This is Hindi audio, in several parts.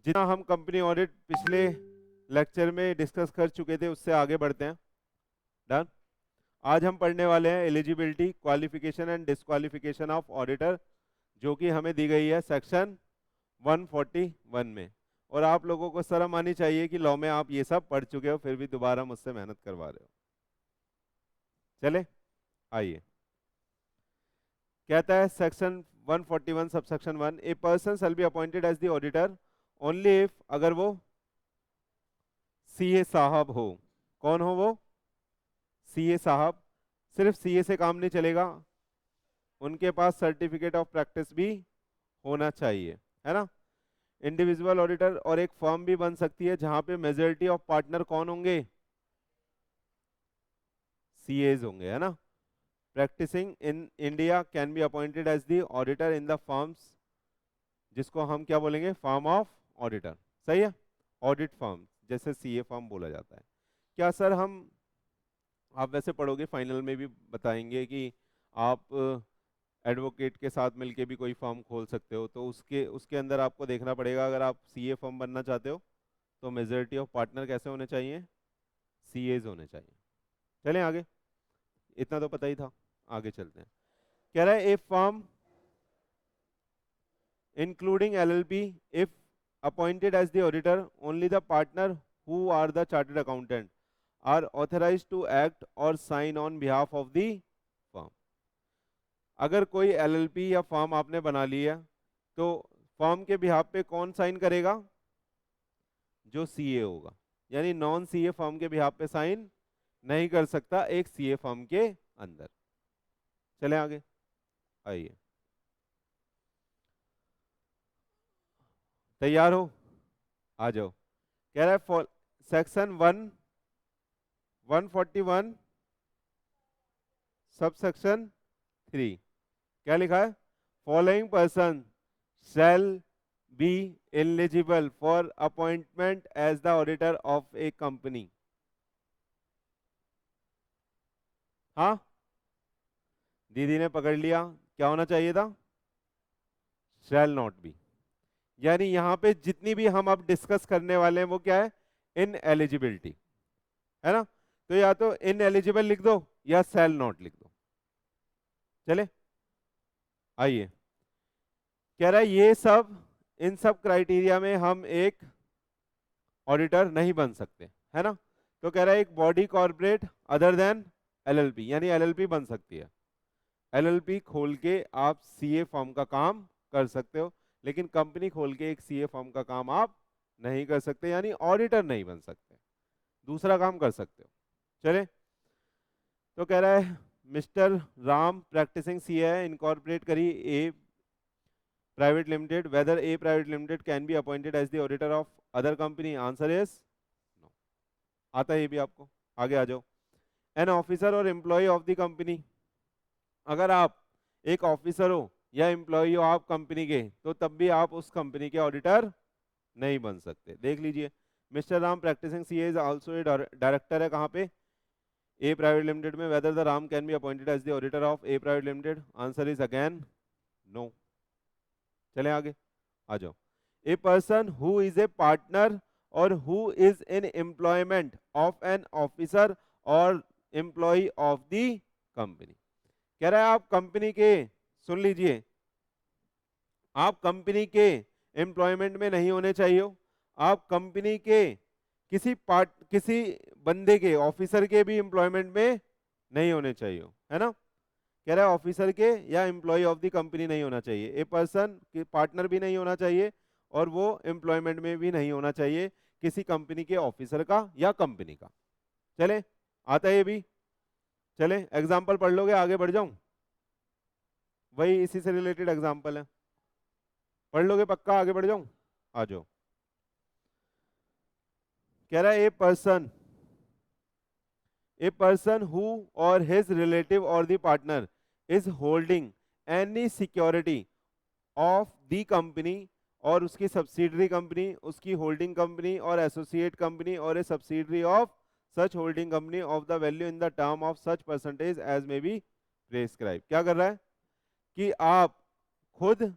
जितना हम कंपनी ऑडिट पिछले लेक्चर में डिस्कस कर चुके थे उससे आगे बढ़ते हैं। डन। आज हम पढ़ने वाले हैं eligibility, qualification and disqualification of auditor, जो कि हमें दी गई है सेक्शन 141 में। और आप लोगों को शर्म आनी चाहिए कि लॉ में आप ये सब पढ़ चुके हो फिर भी दोबारा मुझसे मेहनत करवा रहे हो। चले आइए, कहता है section 141 subsection 1, a person shall be appointed as the auditor only if, अगर वो सीए साहब हो। कौन हो वो? सीए साहब। सिर्फ सीए से काम नहीं चलेगा, उनके पास सर्टिफिकेट ऑफ प्रैक्टिस भी होना चाहिए, है ना। इंडिविजुअल ऑडिटर और एक फर्म भी बन सकती है जहां पे मेजॉरिटी ऑफ पार्टनर कौन होंगे? सीएज होंगे, है ना। Practicing in India can be appointed as the auditor in the firms, जिसको हम क्या बोलेंगे? Firm of auditor. सही है, ऑडिट फर्म, जैसे सीए फर्म बोला जाता है। क्या सर हम, आप वैसे पढ़ोगे फाइनल में भी बताएंगे कि आप एडवोकेट के साथ मिलके भी कोई फर्म खोल सकते हो, तो उसके उसके अंदर आपको देखना पड़ेगा, अगर आप सीए फर्म बनना चाहते हो तो मेजॉरिटी ऑफ पार्टनर कैसे होने चाहिए? सीएज होने चाहिए। चलें आगे, इतना तो पता ही था, आगे चलते हैं। कह रहा है a firm including LLP if appointed as the auditor only the partner who are the chartered accountant are authorised to act और sign on behalf of the firm. अगर कोई एलएलपी या फर्म आपने बना ली है तो फर्म के बिहाफ पे कौन साइन करेगा? जो सीए होगा। यानी नॉन सीए फर्म के बिहाफ पे साइन नहीं कर सकता एक सीए फर्म के अंदर। चले आगे, आइए, तैयार हो? आ जाओ। कह रहा है सेक्शन 141 सब सेक्शन 3, क्या लिखा है? Following person shall be eligible for appointment as the auditor of a company. हाँ, दीदी ने पकड़ लिया, क्या होना चाहिए था? Shall not be. यानी यहां पे जितनी भी हम अब डिस्कस करने वाले हैं वो क्या है? इन एलिजिबिलिटी, है ना। तो या तो इन एलिजिबल लिख दो या शैल नॉट लिख दो। चले आइए, कह रहा है ये सब, इन सब क्राइटेरिया में हम एक ऑडिटर नहीं बन सकते, है ना। तो कह रहा है एक body corporate other than LLP, यानी एलएलपी बन सकती है। एलएलपी खोल के आप सीए फॉर्म का काम कर सकते हो, लेकिन कंपनी खोल के एक सीए फॉर्म का काम आप नहीं कर सकते, यानी ऑडिटर नहीं बन सकते, दूसरा काम कर सकते हो। चले, तो कह रहा है मिस्टर राम प्रैक्टिसिंग सीए है, इनकॉर्पोरेट करी a private limited, whether a private limited can be appointed as the auditor of other company? Answer is no. आता है ये भी आपको, आगे आ जाओ। एन ऑफिसर और एम्प्लॉय ऑफ द कंपनी, अगर आप एक ऑफिसर हो या एम्प्लॉय हो आप कंपनी के, तो तब भी आप उस कंपनी के ऑडिटर नहीं बन सकते। देख लीजिए, mister Ram practising CA is also a director है, कहाँ पे? ए प्राइवेट लिमिटेड में। Whether the Ram can be appointed as the auditor of a private limited? Answer is again no. चले आगे, आ जाओ। A person who is a partner और who is in employment of an officer और एम्प्लॉय ऑफ द कंपनी। कह रहा है आप कंपनी के, सुन लीजिए, आप कंपनी के एम्प्लॉयमेंट में नहीं होने चाहिए हो, आप कंपनी के किसी बंदे के, ऑफिसर के भी एम्प्लॉयमेंट में नहीं होने चाहिए हो, है ना। कह रहा है ऑफिसर के या एम्प्लॉय ऑफ द कंपनी नहीं होना चाहिए, ए पर्सन के पार्टनर भी नहीं होना चाहिए और वो एम्प्लॉयमेंट में भी नहीं होना चाहिए किसी कंपनी के ऑफिसर का या कंपनी का। चले, आता है ये भी। चले एग्जाम्पल पढ़ लोगे, आगे बढ़ जाऊं? वही इसी से रिलेटेड एग्जाम्पल है, पढ़ लोगे पक्का? आगे बढ़ जाऊं, आ जाओ। कह रहा है ए पर्सन हु और हिज रिलेटिव और the partner is holding any security of the company और उसकी सब्सिडरी कंपनी, उसकी होल्डिंग कंपनी और एसोसिएट कंपनी और a subsidiary of such holding company of the value in the term of such percentage as may be prescribe. क्या कर रहा है कि आप खुद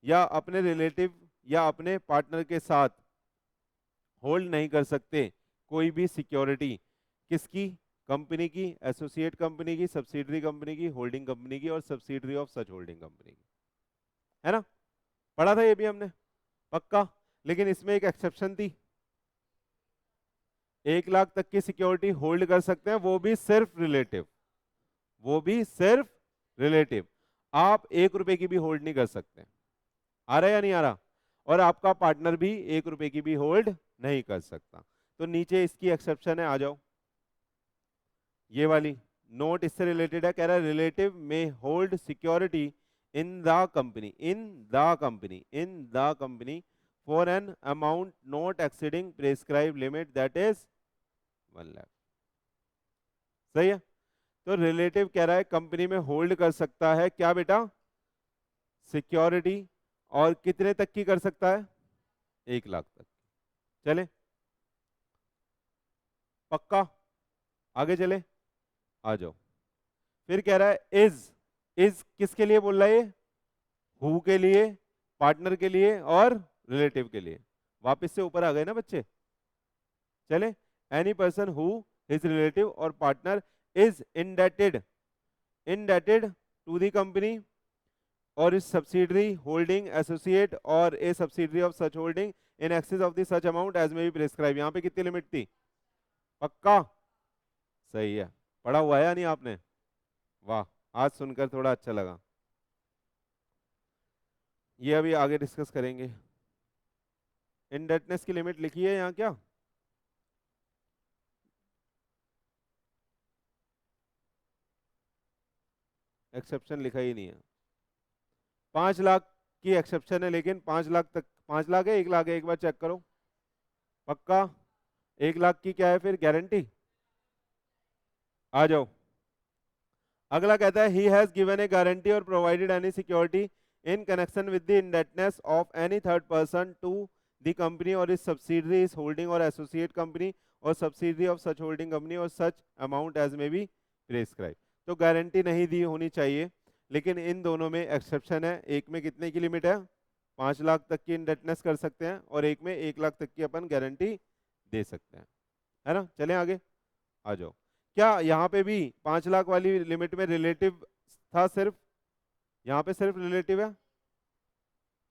या अपने रिलेटिव या अपने पार्टनर के साथ होल्ड नहीं कर सकते कोई भी सिक्योरिटी, किसकी, कंपनी की, एसोसिएट कंपनी की, सब्सिडरी कंपनी की, होल्डिंग कंपनी की और subsidiary of such holding company की, है ना, पढ़ा था ये भी हमने, पक्का। लेकिन इसमें एक एक्सेप्शन थी, 1 लाख तक की सिक्योरिटी होल्ड कर सकते हैं, वो भी सिर्फ रिलेटिव, वो भी सिर्फ रिलेटिव। आप 1 रुपए की भी होल्ड नहीं कर सकते, आ रहा है या नहीं आ रहा, और आपका पार्टनर भी 1 रुपए की भी होल्ड नहीं कर सकता। तो नीचे इसकी एक्सेप्शन है, आ जाओ, ये वाली नोट इससे रिलेटेड है, कह रहा है रिलेटिव में hold security in the company, in the company, in the company for an amount not exceeding prescribe limit that is 1 lakh. सही है। तो रिलेटिव कह रहा है कंपनी में होल्ड कर सकता है क्या बेटा, सिक्योरिटी, और कितने तक की कर सकता है, 1 लाख तक। चले, पक्का, आगे चले, आ जाओ। फिर कह रहा है इज किसके लिए बोल रहा है ये, हु के लिए, पार्टनर के लिए और रिलेटिव के लिए। वापस से ऊपर आ गए ना बच्चे, चले, any person who his relative और partner is indebted to the company और इस सब्सिडरी होल्डिंग एसोसिएट और a subsidiary of such holding in excess of the such amount as may be prescribe. यहाँ पे कितनी लिमिट थी, पक्का, सही है, पढ़ा हुआ है या नहीं आपने, वाह, आज सुनकर थोड़ा अच्छा लगा। ये अभी आगे डिस्कस करेंगे। इंडेटनेस की लिमिट लिखी है यहाँ क्या, एक्सेप्शन लिखा ही नहीं है, 5 लाख की एक्सेप्शन है, लेकिन 5 लाख तक, 5 लाख है, 1 लाख है, एक बार चेक करो, पक्का, 1 लाख की क्या है फिर गारंटी, आ जाओ। अगला कहता है he has given a guarantee और provided any security in connection with the indebtedness of any third person to the company और इस सब्सिडरी इस होल्डिंग और एसोसिएट कंपनी और subsidiary of such holding company और such amount as may be prescribe. तो गारंटी नहीं दी होनी चाहिए, लेकिन इन दोनों में एक्सेप्शन है। एक में कितने की लिमिट है, 5 लाख तक की इंडेटनेस कर सकते हैं, और एक में 1 लाख तक की अपन गारंटी दे सकते हैं, है ना। चलें आगे, आ जाओ। क्या यहाँ पे भी 5 लाख वाली लिमिट में रिलेटिव था सिर्फ, यहाँ पे सिर्फ रिलेटिव है,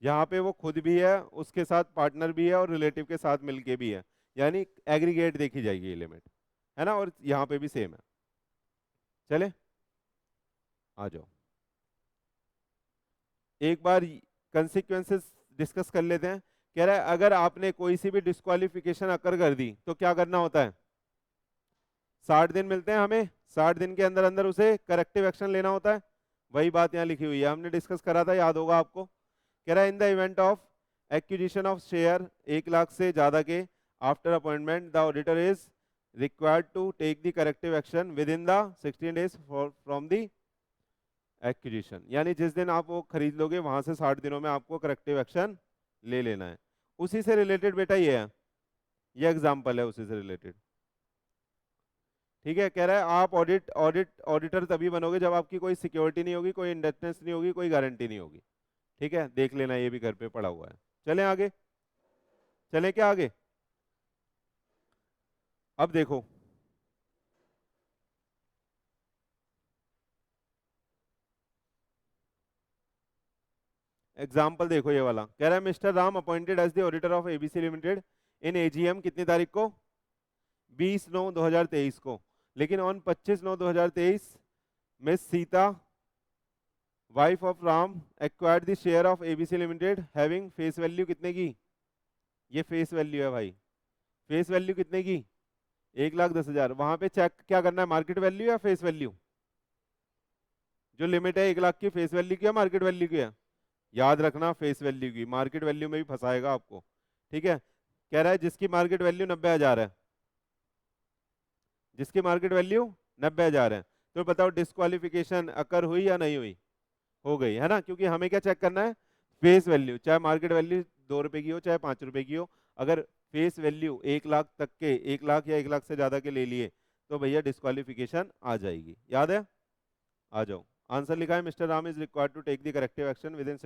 यहाँ पे वो खुद भी है, उसके साथ पार्टनर भी है और रिलेटिव के साथ मिलके भी है, यानी एग्रीगेट देखी जाएगी ये लिमिट, है ना, और यहाँ पे भी सेम है। चले, आ जाओ, एक बार कंसिक्वेंसेस डिस्कस कर लेते हैं। कह रहा है अगर आपने कोई सी भी डिस्क्वालिफिकेशन अकर कर दी तो क्या करना होता है, 60 दिन मिलते हैं हमें, 60 दिन के अंदर अंदर उसे करेक्टिव एक्शन लेना होता है। वही बात यहाँ लिखी हुई है, हमने डिस्कस करा था, याद होगा आपको। कह रहा है in the event of acquisition of share 1 lakh से ज्यादा के after appointment the auditor is required to take the corrective action within the 16 days from the acquisition. यानी जिस दिन आप वो खरीद लोगे वहां से 60 दिनों में आपको करेक्टिव एक्शन ले लेना है। उसी से रिलेटेड बेटा ये है, ये एग्जाम्पल है उसी से रिलेटेड, ठीक है। कह रहा है आप ऑडिटर तभी बनोगे जब आपकी कोई सिक्योरिटी नहीं होगी, कोई इंडेटनेस नहीं होगी, कोई गारंटी नहीं होगी, ठीक है। देख लेना, ये भी घर पे पड़ा हुआ है। चलें आगे, चलें क्या आगे, अब देखो एग्जाम्पल, देखो ये वाला। कह रहा है mister Ram appointed as the auditor of ABC limited in AGM कितनी तारीख को, 20/9/2023 को। लेकिन on 25/9/2023 miss Sita wife of Ram acquired the share of ABC limited having face value कितने की, ये फेस वैल्यू है भाई, फेस वैल्यू कितने की, 1,10,000। वहां पे चेक क्या करना है, मार्केट वैल्यू या फेस वैल्यू, जो लिमिट है 1 लाख की, फेस वैल्यू की या मार्केट वैल्यू की है, याद रखना फेस वैल्यू की, मार्केट वैल्यू में भी फंसाएगा आपको, ठीक है। कह रहा है जिसकी मार्केट वैल्यू 90,000 है, जिसकी मार्केट वैल्यू 90,000 है, तो बताओ डिस्क्वालिफिकेशन अकर हुई या नहीं हुई, हो गई, है ना। क्योंकि हमें क्या चेक करना है, फेस वैल्यू, चाहे मार्केट वैल्यू 2 रुपए की हो चाहे 5 रुपए की हो, अगर फेस वैल्यू 1 लाख तक के, 1 लाख या 1 लाख से ज्यादा के ले लिए तो भैया डिस्क्वालिफिकेशन आ जाएगी, याद है, आ जाओ। आंसर लिखा है mister Ram is required to take the corrective action within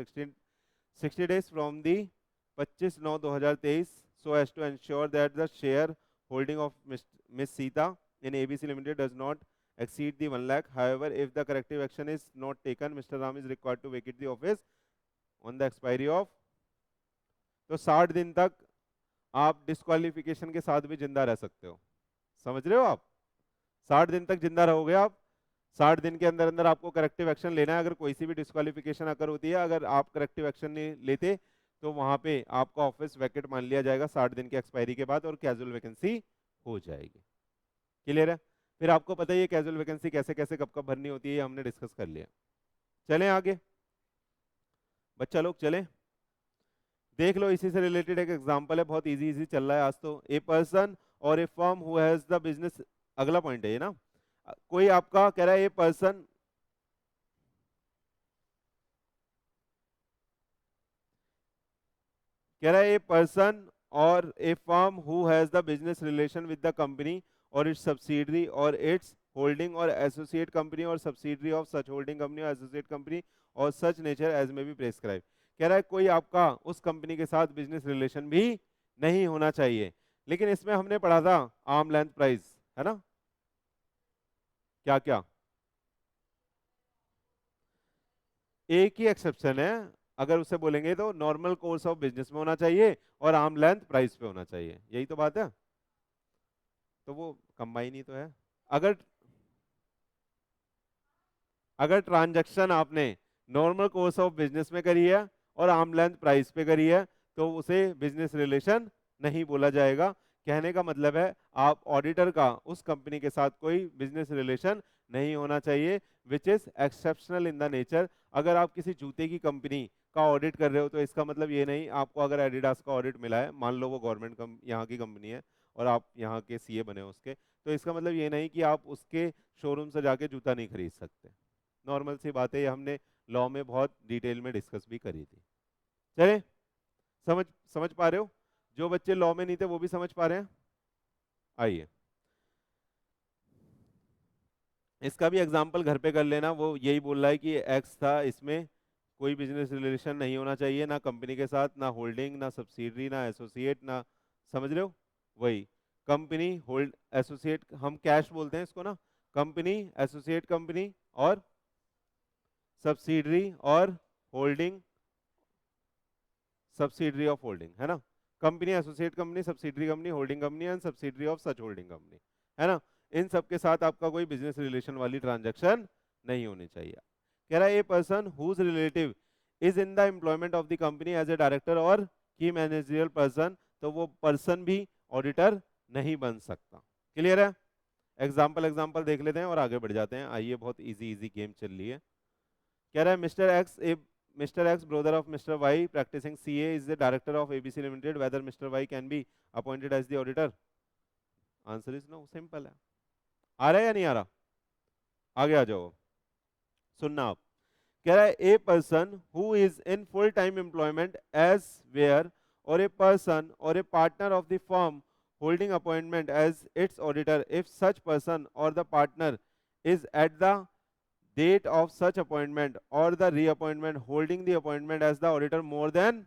60 days from the 25/9/2023 so as to ensure that the share holding of Miss Sita in ABC Limited does not exceed the 1 lakh. However, if the corrective action is not taken, Mr. Ram is required to vacate the office on the expiry of. तो 60 दिन तक आप डिस्क्वालिफिकेशन के साथ भी जिंदा रह सकते हो, समझ रहे हो आप? 60 दिन तक जिंदा रहोगे आप, 60 दिन के अंदर अंदर आपको करेक्टिव एक्शन लेना है। अगर कोई सी भी डिस्क्वालिफिकेशन अगर होती है, अगर आप करेक्टिव एक्शन नहीं लेते तो वहां पे आपका ऑफिस वैकेट मान लिया जाएगा 60 दिन के एक्सपायरी के बाद और कैजुअल वैकेंसी हो जाएगी। क्लियर है? फिर आपको पता ही है कैजुअल वैकेंसी कैसे कैसे कब कब भरनी होती है, हमने डिस्कस कर लिया। चलें आगे, बच्चा लोग चलें, देख लो इसी से रिलेटेड एक एग्जांपल है, बहुत इजी इजी चल रहा है आज तो। ए पर्सन और a firm who has the business, अगला पॉइंट है ये ना, कोई आपका कह रहा है ए पर्सन, कह रहा है ए पर्सन और a firm who has the business relation with the company और इट्स सब्सिडरी और इट्स होल्डिंग और एसोसिएट कंपनी और subsidiary of such holding company और एसोसिएट कंपनी और such nature as may be prescribe. कह रहा है कोई आपका उस कंपनी के साथ बिजनेस रिलेशन भी नहीं होना चाहिए। लेकिन इसमें हमने पढ़ा था आर्म लेंथ प्राइस, है ना? क्या क्या? एक ही एक्सेप्शन है, अगर उसे बोलेंगे तो नॉर्मल कोर्स ऑफ बिजनेस में होना चाहिए और आर्म लेंथ प्राइस पे होना चाहिए, यही तो बात है। तो वो कंबाइन ही तो है। अगर अगर ट्रांजैक्शन आपने नॉर्मल कोर्स ऑफ बिजनेस में करी है और आर्म लेंथ प्राइस पे करी है तो उसे बिजनेस रिलेशन नहीं बोला जाएगा। कहने का मतलब है आप ऑडिटर का उस कंपनी के साथ कोई बिजनेस रिलेशन नहीं होना चाहिए, which is exceptional in the nature. अगर आप किसी जूते की कंपनी का ऑडिट कर रहे हो तो इसका मतलब ये नहीं, आपको अगर एडिडास का ऑडिट मिला है, मान लो वो गवर्नमेंट यहाँ की कंपनी है और आप यहाँ के सीए बने हो उसके, तो इसका मतलब ये नहीं कि आप उसके शोरूम से जाके जूता नहीं खरीद सकते। नॉर्मल सी बात है, ये हमने लॉ में बहुत डिटेल में डिस्कस भी करी थी। चले, समझ समझ पा रहे हो? जो बच्चे लॉ में नहीं थे वो भी समझ पा रहे हैं? आइए इसका भी एग्जाम्पल घर पे कर लेना। वो यही बोल रहा है कि एक्स था, इसमें कोई बिजनेस रिलेशन नहीं होना चाहिए, ना कंपनी के साथ, ना होल्डिंग, ना सब्सिडरी, ना एसोसिएट, ना, समझ रहे हो? वही कंपनी होल्ड एसोसिएट, हम कैश बोलते हैं इसको ना, कंपनी एसोसिएट कंपनी और सब्सिडरी और होल्डिंग, सब्सिडरी ऑफ होल्डिंग, है ना? Company associate company, subsidiary company, holding company and subsidiary of such holding company, है ना? इन सब के साथ आपका कोई बिजनेस रिलेशन वाली ट्रांजैक्शन नहीं होनी चाहिए। कह रहा है a person whose relative is in the employment of the company as a director और की मैनेजरियल पर्सन, तो वो पर्सन भी ऑडिटर नहीं बन सकता। क्लियर है? एग्जाम्पल देख लेते हैं और आगे बढ़ जाते हैं। आइए, बहुत इजी इजी गेम चल रही है। कह रहा है Mr. X, brother of Mr. Y, practicing CA, is the director of ABC Limited. Whether Mr. Y can be appointed as the auditor? Answer is no. Simple है। आ रहा है या नहीं आ रहा? आगे आ जाओ, सुनना आप। कह रहा है a person who is in full time employment elsewhere और ए पर्सन और a partner of the firm holding appointment as its auditor if such person or the partner is at the date of such appointment or the reappointment holding the appointment as the auditor more than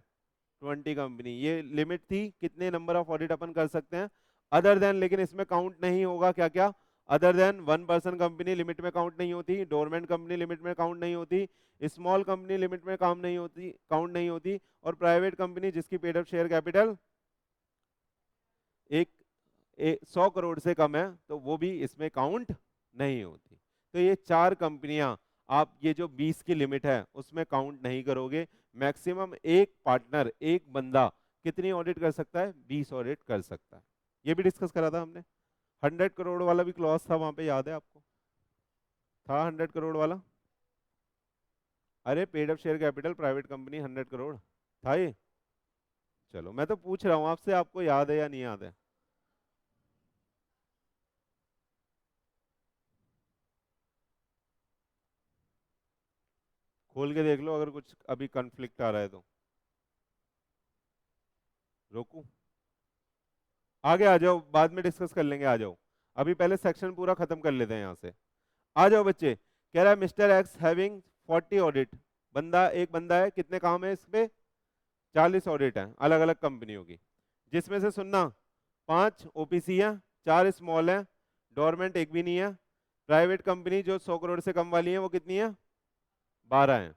20 company. ये लिमिट थी कितने नंबर ऑफ ऑडिट अपन कर सकते हैं, अदर देन, लेकिन इसमें काउंट नहीं होगा क्या क्या, other than 1 person company limit में काउंट नहीं होती, डोरमेंट कंपनी लिमिट में काउंट नहीं होती, स्मॉल कंपनी लिमिट में काउंट नहीं होती और प्राइवेट कंपनी जिसकी paid up share capital 100 crore से कम है तो वो भी इसमें काउंट नहीं होती। तो ये 4 कंपनियां आप ये जो 20 की लिमिट है उसमें काउंट नहीं करोगे। मैक्सिमम एक पार्टनर, एक बंदा कितनी ऑडिट कर सकता है? 20 ऑडिट कर सकता है। ये भी डिस्कस करा था हमने। 100 करोड़ वाला भी क्लॉज था वहां पे, याद है आपको? था 100 करोड़ वाला? अरे paid up share capital private company 100 crore था ये। चलो मैं तो पूछ रहा हूं आपसे, आपको याद है या नहीं याद है? खोल के देख लो, अगर कुछ अभी कॉन्फ्लिक्ट आ रहा है तो रोकू, आगे आ जाओ, बाद में डिस्कस कर लेंगे। आ जाओ, अभी पहले सेक्शन पूरा खत्म कर लेते हैं यहाँ से। आ जाओ बच्चे। कह रहा है मिस्टर एक्स हैविंग 40 ऑडिट, एक बंदा है, कितने काम है इस पे? 40 ऑडिट है अलग अलग कंपनियों की। जिसमें से सुनना 5 ओपीसी है, 4 स्मॉल है, डोरमेंट एक भी नहीं है। प्राइवेट कंपनी जो 100 करोड़ से कम वाली है वो कितनी है? 12 है।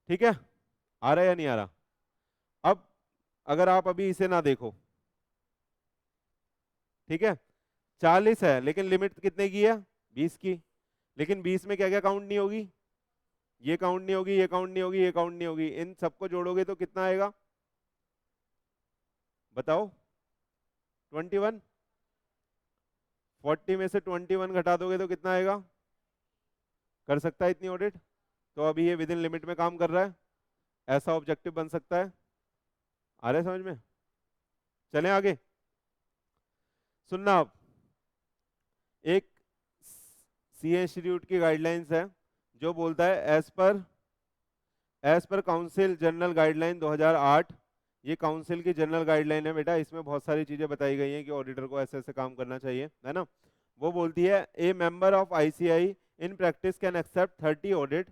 ठीक है, आ रहा है या नहीं आ रहा? अब अगर आप अभी इसे ना देखो, ठीक है, 40 है लेकिन लिमिट कितने की है? 20 की। लेकिन 20 में क्या क्या काउंट नहीं होगी? ये काउंट नहीं होगी, ये काउंट नहीं होगी, ये काउंट नहीं होगी। इन सबको जोड़ोगे तो कितना आएगा बताओ? 21। 40 में से 21 घटा दोगे तो कितना आएगा? कर सकता है इतनी ऑडिट? तो अभी ये विद इन लिमिट में काम कर रहा है, ऐसा ऑब्जेक्टिव बन सकता है। आ रहा है समझ में? चलें आगे। सुनना आप, एक सीए इंस्टीट्यूट की गाइडलाइंस है जो बोलता है as per council general guideline 2008। ये काउंसिल की जनरल गाइडलाइन है बेटा, इसमें बहुत सारी चीजें बताई गई हैं कि ऑडिटर को ऐसे ऐसे काम करना चाहिए, है ना। वो बोलती है a member of ICAI in practice can accept 30 audit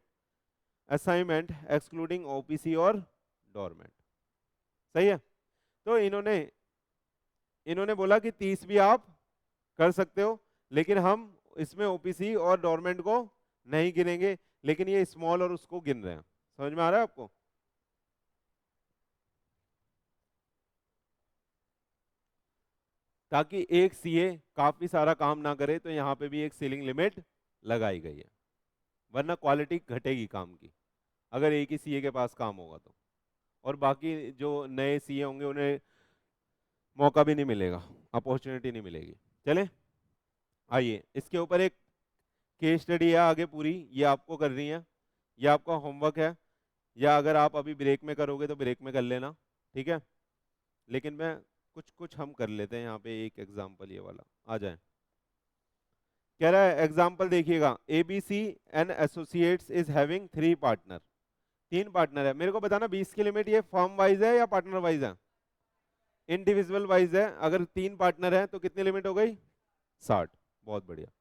assignment excluding OPC और डोरमेंट। सही है। तो इन्होंने इन्होंने बोला कि 30 भी आप कर सकते हो, लेकिन हम इसमें ओपीसी और डोरमेंट को नहीं गिनेंगे, लेकिन ये स्मॉल और उसको गिन रहे हैं। समझ में आ रहा है आपको? ताकि एक सीए काफी सारा काम ना करे, तो यहाँ पे भी एक सीलिंग लिमिट लगाई गई है, वरना क्वालिटी घटेगी काम की अगर एक ही सीए के पास काम होगा तो। और बाकी जो नए सीए होंगे उन्हें मौका भी नहीं मिलेगा, अपॉर्चुनिटी नहीं मिलेगी। चले आइए, इसके ऊपर एक केस स्टडी है आगे पूरी, ये आपको करनी है, ये आपका होमवर्क है, या अगर आप अभी ब्रेक में करोगे तो ब्रेक में कर लेना, ठीक है। लेकिन मैं कुछ कुछ हम कर लेते हैं यहाँ पे। एक एग्जांपल ये वाला आ जाए। कह रहा है एग्जांपल देखिएगा, ABC and associates is having 3 partner. 3 partner है। मेरे को बताना 20 की लिमिट ये फर्म वाइज है या पार्टनर वाइज है? इंडिविजुअल वाइज है। अगर 3 पार्टनर है तो कितनी लिमिट हो गई? 60। बहुत बढ़िया।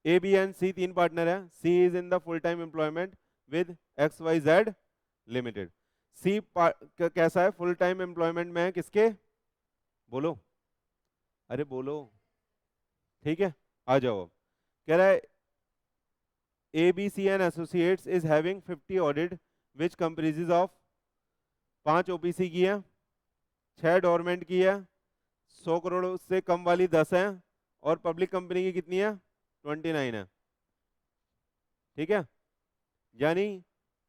A B and C 3 partner है। C is in the full time employment with X Y Z limited. C कैसा है? फुल टाइम एम्प्लॉयमेंट में है किसके? बोलो, अरे बोलो। ठीक है, आ जाओ। कह रहा है A B C and associates is having 50 audit which comprises of 5 OPC की है, 6 डोरमेंट की है, 100 करोड़ से कम वाली 10 है, और पब्लिक कंपनी की कितनी है? 29 है। ठीक है, यानी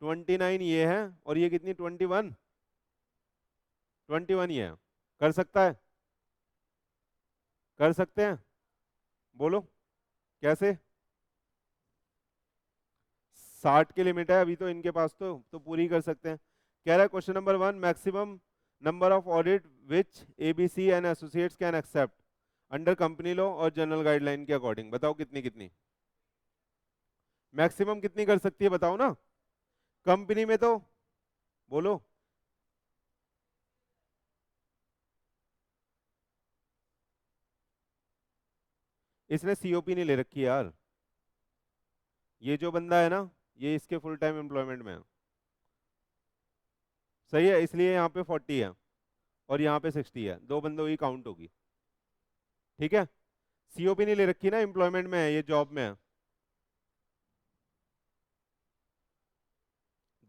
29 ये है और ये कितनी? 21। 21 ये है। कर सकता है? कर सकते हैं? बोलो कैसे? 60 की लिमिट है अभी तो इनके पास, तो पूरी कर सकते हैं। कह रहा है question number 1, maximum number of audit which ABC and associates can accept under company law और जनरल गाइडलाइन के अकॉर्डिंग। बताओ कितनी कितनी? मैक्सिमम कितनी कर सकती है बताओ ना। कंपनी में तो बोलो। इसने सीओपी नहीं ले रखी यार, ये जो बंदा है ना, ये इसके फुल टाइम एम्प्लॉयमेंट में है। सही है, इसलिए यहाँ पे 40 है और यहाँ पे 60 है, 2 बंदों की काउंट होगी। ठीक है, सीओपी नहीं ले रखी ना, एम्प्लॉयमेंट में है, ये जॉब में है।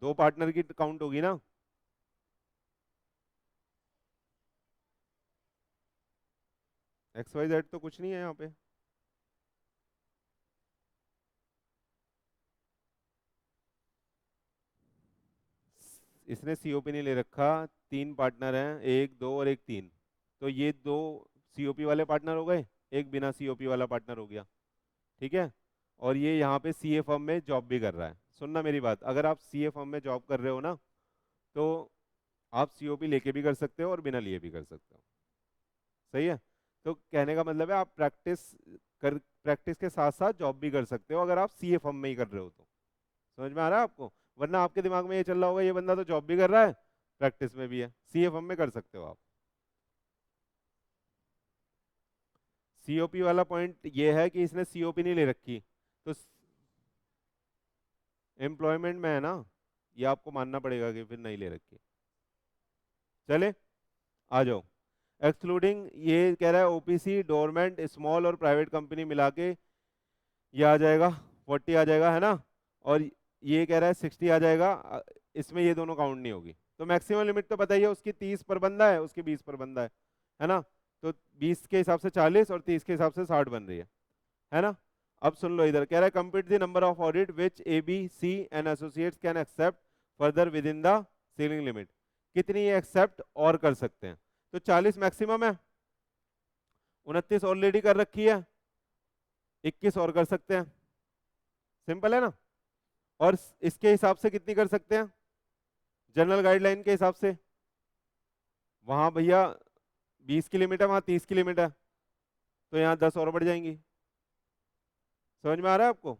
2 पार्टनर की काउंट होगी ना। एक्स वाई जेड तो कुछ नहीं है यहाँ पे। इसने सीओपी नहीं ले रखा, 3 पार्टनर हैं, 1 2 और 1 3। तो ये 2 सीओपी वाले पार्टनर हो गए, एक बिना सीओपी वाला पार्टनर हो गया। ठीक है, और ये यहाँ पे सीए फर्म में जॉब भी कर रहा है। सुनना मेरी बात, अगर आप सीए फर्म में जॉब कर रहे हो ना, तो आप सीओपी लेके भी कर सकते हो और बिना लिए भी कर सकते हो। सही है। तो कहने का मतलब है आप प्रैक्टिस के साथ साथ जॉब भी कर सकते हो अगर आप सीए फर्म में ही कर रहे हो तो। समझ में आ रहा है आपको? वरना आपके दिमाग में ये चल रहा होगा ये बंदा तो जॉब भी कर रहा है, प्रैक्टिस में भी है। सीए फर्म में कर सकते हो आप। सीओपी वाला पॉइंट ये है कि इसने सीओपी नहीं ले रखी, तो एम्प्लॉयमेंट में है ना, ये आपको मानना पड़ेगा कि फिर नहीं ले रखी। चले आ जाओ। एक्सक्लूडिंग ये कह रहा है ओपीसी, डोरमेंट, स्मॉल और प्राइवेट कंपनी मिला के ये आ जाएगा 40 आ जाएगा, है ना। और ये कह रहा है 60 आ जाएगा, इसमें ये दोनों काउंट नहीं होगी। तो मैक्सिमम लिमिट तो पता ही है उसकी, 30 पर बंदा है, उसकी 20 पर बंदा है ना। तो 20 के हिसाब से 40 और 30 के हिसाब से 60 बन रही है ना। अब सुन लो इधर, कह रहा है compute the number of audit which A B C and associates can accept further within the ceiling limit. कितनी ये एक्सेप्ट और कर सकते हैं? तो 40 मैक्सिमम है, 29 ऑलरेडी कर रखी है, 21 और कर सकते हैं, सिंपल है ना। और इसके हिसाब से कितनी कर सकते हैं? जनरल गाइडलाइन के हिसाब से वहां भैया 20 की लिमिट है, वहां 30 की लिमिट है, तो यहाँ 10 और बढ़ जाएंगी। समझ में आ रहा है आपको?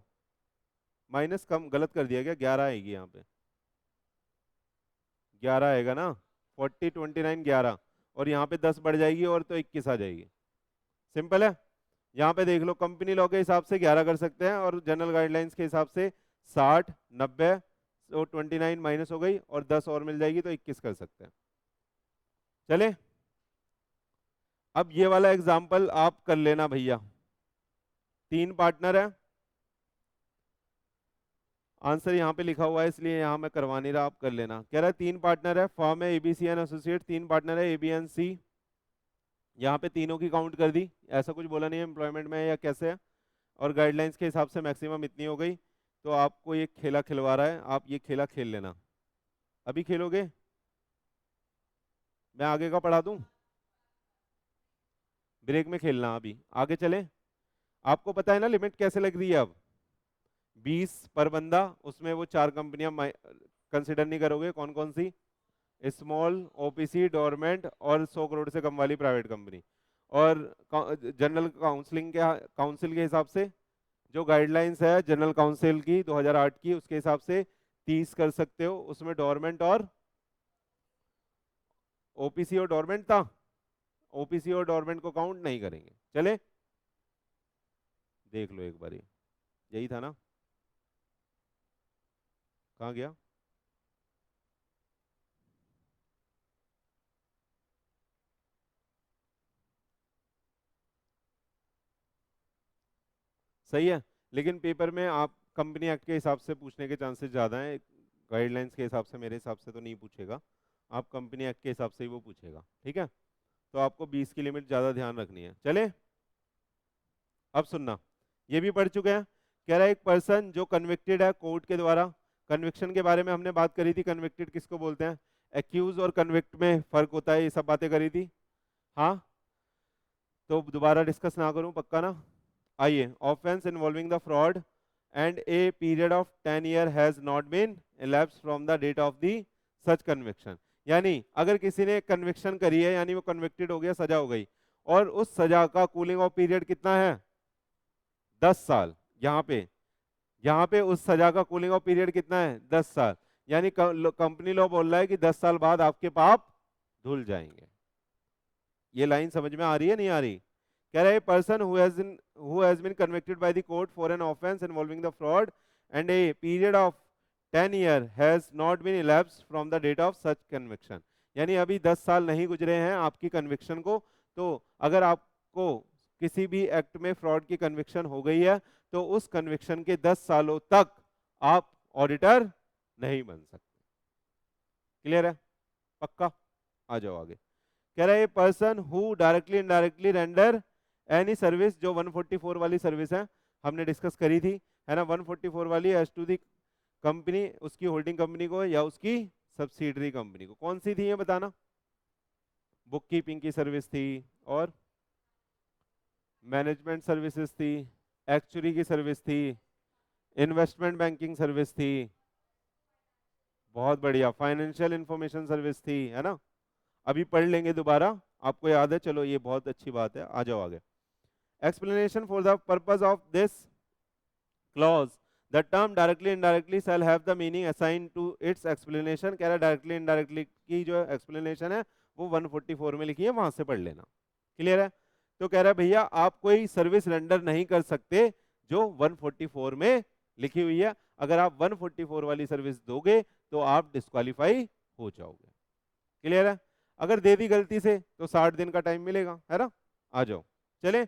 माइनस कम गलत कर दिया गया, 11 आएगी यहाँ पे, 11 आएगा ना, 40 29 11, और यहाँ पे 10 बढ़ जाएगी और तो 21 आ जाएगी। सिंपल है। यहाँ पे देख लो, कंपनी लॉ के हिसाब से 11 कर सकते हैं और जनरल गाइडलाइंस के हिसाब से 60 90, तो 29 माइनस हो गई और 10 और मिल जाएगी तो 21 कर सकते हैं। चले, अब ये वाला एग्जाम्पल आप कर लेना भैया। 3 पार्टनर है, आंसर यहाँ पे लिखा हुआ है इसलिए यहाँ मैं करवा नहीं रहा, आप कर लेना। कह रहा है 3 पार्टनर है, फर्म है एबीसी एंड एसोसिएट, 3 पार्टनर है एबी एंड सी। यहाँ पे तीनों की काउंट कर दी, ऐसा कुछ बोला नहीं है एम्प्लॉयमेंट में या कैसे है, और गाइडलाइंस के हिसाब से मैक्सिमम इतनी हो गई। तो आपको ये खेला खिलवा रहा है, आप ये खेला खेल लेना। अभी खेलोगे, मैं आगे का पढ़ा दूं, ब्रेक में खेलना। अभी आगे चले, आपको पता है ना लिमिट कैसे लग रही है अब? 20 पर बंदा, उसमें वो 4 कंपनियां कंसिडर नहीं करोगे, कौन कौन सी? स्मॉल, ओपीसी, डोरमेंट और 100 करोड़ से कम वाली प्राइवेट कंपनी। और जनरल काउंसिल के हिसाब से जो गाइडलाइंस है जनरल काउंसिल की 2008 की, उसके हिसाब से 30 कर सकते हो, उसमें डोरमेंट और ओपीसी और डोरमेंट था, ओपीसी और डोरमेंट को काउंट नहीं करेंगे। चले देख लो एक बार, यही था ना, कहाँ गया? सही है, लेकिन पेपर में आप कंपनी एक्ट के हिसाब से पूछने के चांसेस ज़्यादा हैं, गाइडलाइंस के हिसाब से मेरे हिसाब से तो नहीं पूछेगा, आप कंपनी एक्ट के हिसाब से ही वो पूछेगा, ठीक है। तो आपको 20 की लिमिट ज़्यादा ध्यान रखनी है। चले, अब सुनना, ये भी पढ़ चुके हैं। कह रहा है एक पर्सन जो कन्विक्टेड है कोर्ट के द्वारा, कन्विक्शन के बारे में हमने बात करी थी, कन्विक्टेड किसको बोलते हैं, एक्यूज और कन्विक्ट में फर्क होता है, ये सब बातें करी थी। हाँ, तो दोबारा डिस्कस ना करूं, पक्का ना? आइए, offence involving the fraud and a period of 10 year has not been elapsed from the date of the such conviction. यानी अगर किसी ने कन्विक्शन करी है, यानी वो कन्विक्टेड हो गया, सजा हो गई, और उस सजा का कूलिंग ऑफ पीरियड कितना है? 10 साल। यहाँ पे उस सजा का कूलिंग ऑफ पीरियड कितना है? 10 साल। यानी कंपनी लॉ बोल रहा है कि 10 साल बाद आपके पाप धुल जाएंगे। ये लाइन समझ में आ रही है नहीं आ रही? कह रहा है person who has been convicted by the court for an offense involving the fraud and a period of 10 year has not been elapsed from the date of such conviction। यानी अभी 10 साल नहीं गुजरे हैं आपकी कन्विक्शन को, तो अगर आपको किसी भी एक्ट में फ्रॉड की कन्विक्शन हो गई है तो उस कन्विक्शन के 10 सालों तक आप ऑडिटर नहीं बन सकते। क्लियर है? पक्का? आ जाओ आगे। कह रहा है person who directly indirectly render any service, जो 144 वाली सर्विस है हमने डिस्कस करी थी, है ना, 144 वाली, एज टू दी कंपनी, उसकी होल्डिंग कंपनी को या उसकी सब्सिडरी कंपनी को। कौन सी थी ये बताना? बुक कीपिंग की सर्विस थी, और मैनेजमेंट सर्विसेज थी, एक्चुअरी की सर्विस थी, इन्वेस्टमेंट बैंकिंग सर्विस थी, बहुत बढ़िया, फाइनेंशियल इंफॉर्मेशन सर्विस थी, है ना। अभी पढ़ लेंगे दोबारा, आपको याद है, चलो ये बहुत अच्छी बात है, आ जाओ आगे। Explanation for the purpose of this clause the term directly indirectly shall have the meaning assign to its explanation. कह रहा है डायरेक्टली इनडायरेक्टली की जो एक्सप्लेनेशन है वो 144 में लिखी है, वहां से पढ़ लेना। क्लियर है? तो कह रहा है भैया आप कोई सर्विस रेंडर नहीं कर सकते जो 144 में लिखी हुई है, अगर आप 144 वाली सर्विस दोगे तो आप डिस्क्वालीफाई हो जाओगे। क्लियर है? अगर दे दी गलती से तो 60 दिन का टाइम मिलेगा, है ना। आ जाओ, चले।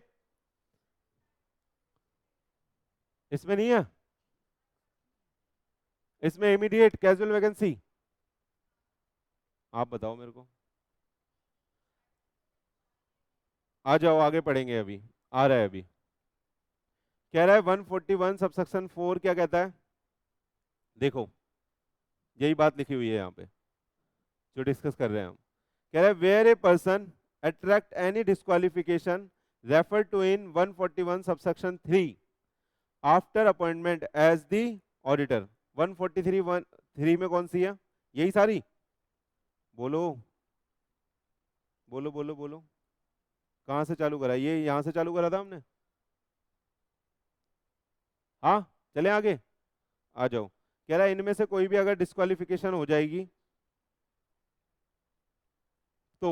इसमें नहीं है, इसमें इमीडिएट कैजुअल वैकेंसी, आप बताओ मेरे को। आ जाओ, आगे पढ़ेंगे, अभी आ रहा है। अभी कह रहा है 141 सबसेक्शन 4 क्या कहता है, देखो यही बात लिखी हुई है यहाँ पे जो डिस्कस कर रहे हैं हम। कह रहा है where a person attract any disqualification refer to in 141 subsection 3 after appointment as the auditor. 143 3 में कौन सी है, यही सारी, बोलो बोलो बोलो बोलो। कहाँ से चालू करा, ये यहाँ से चालू करा था हमने। हाँ, चले आगे, आ जाओ। कह रहा है इनमें से कोई भी अगर डिस्क्वालिफिकेशन हो जाएगी तो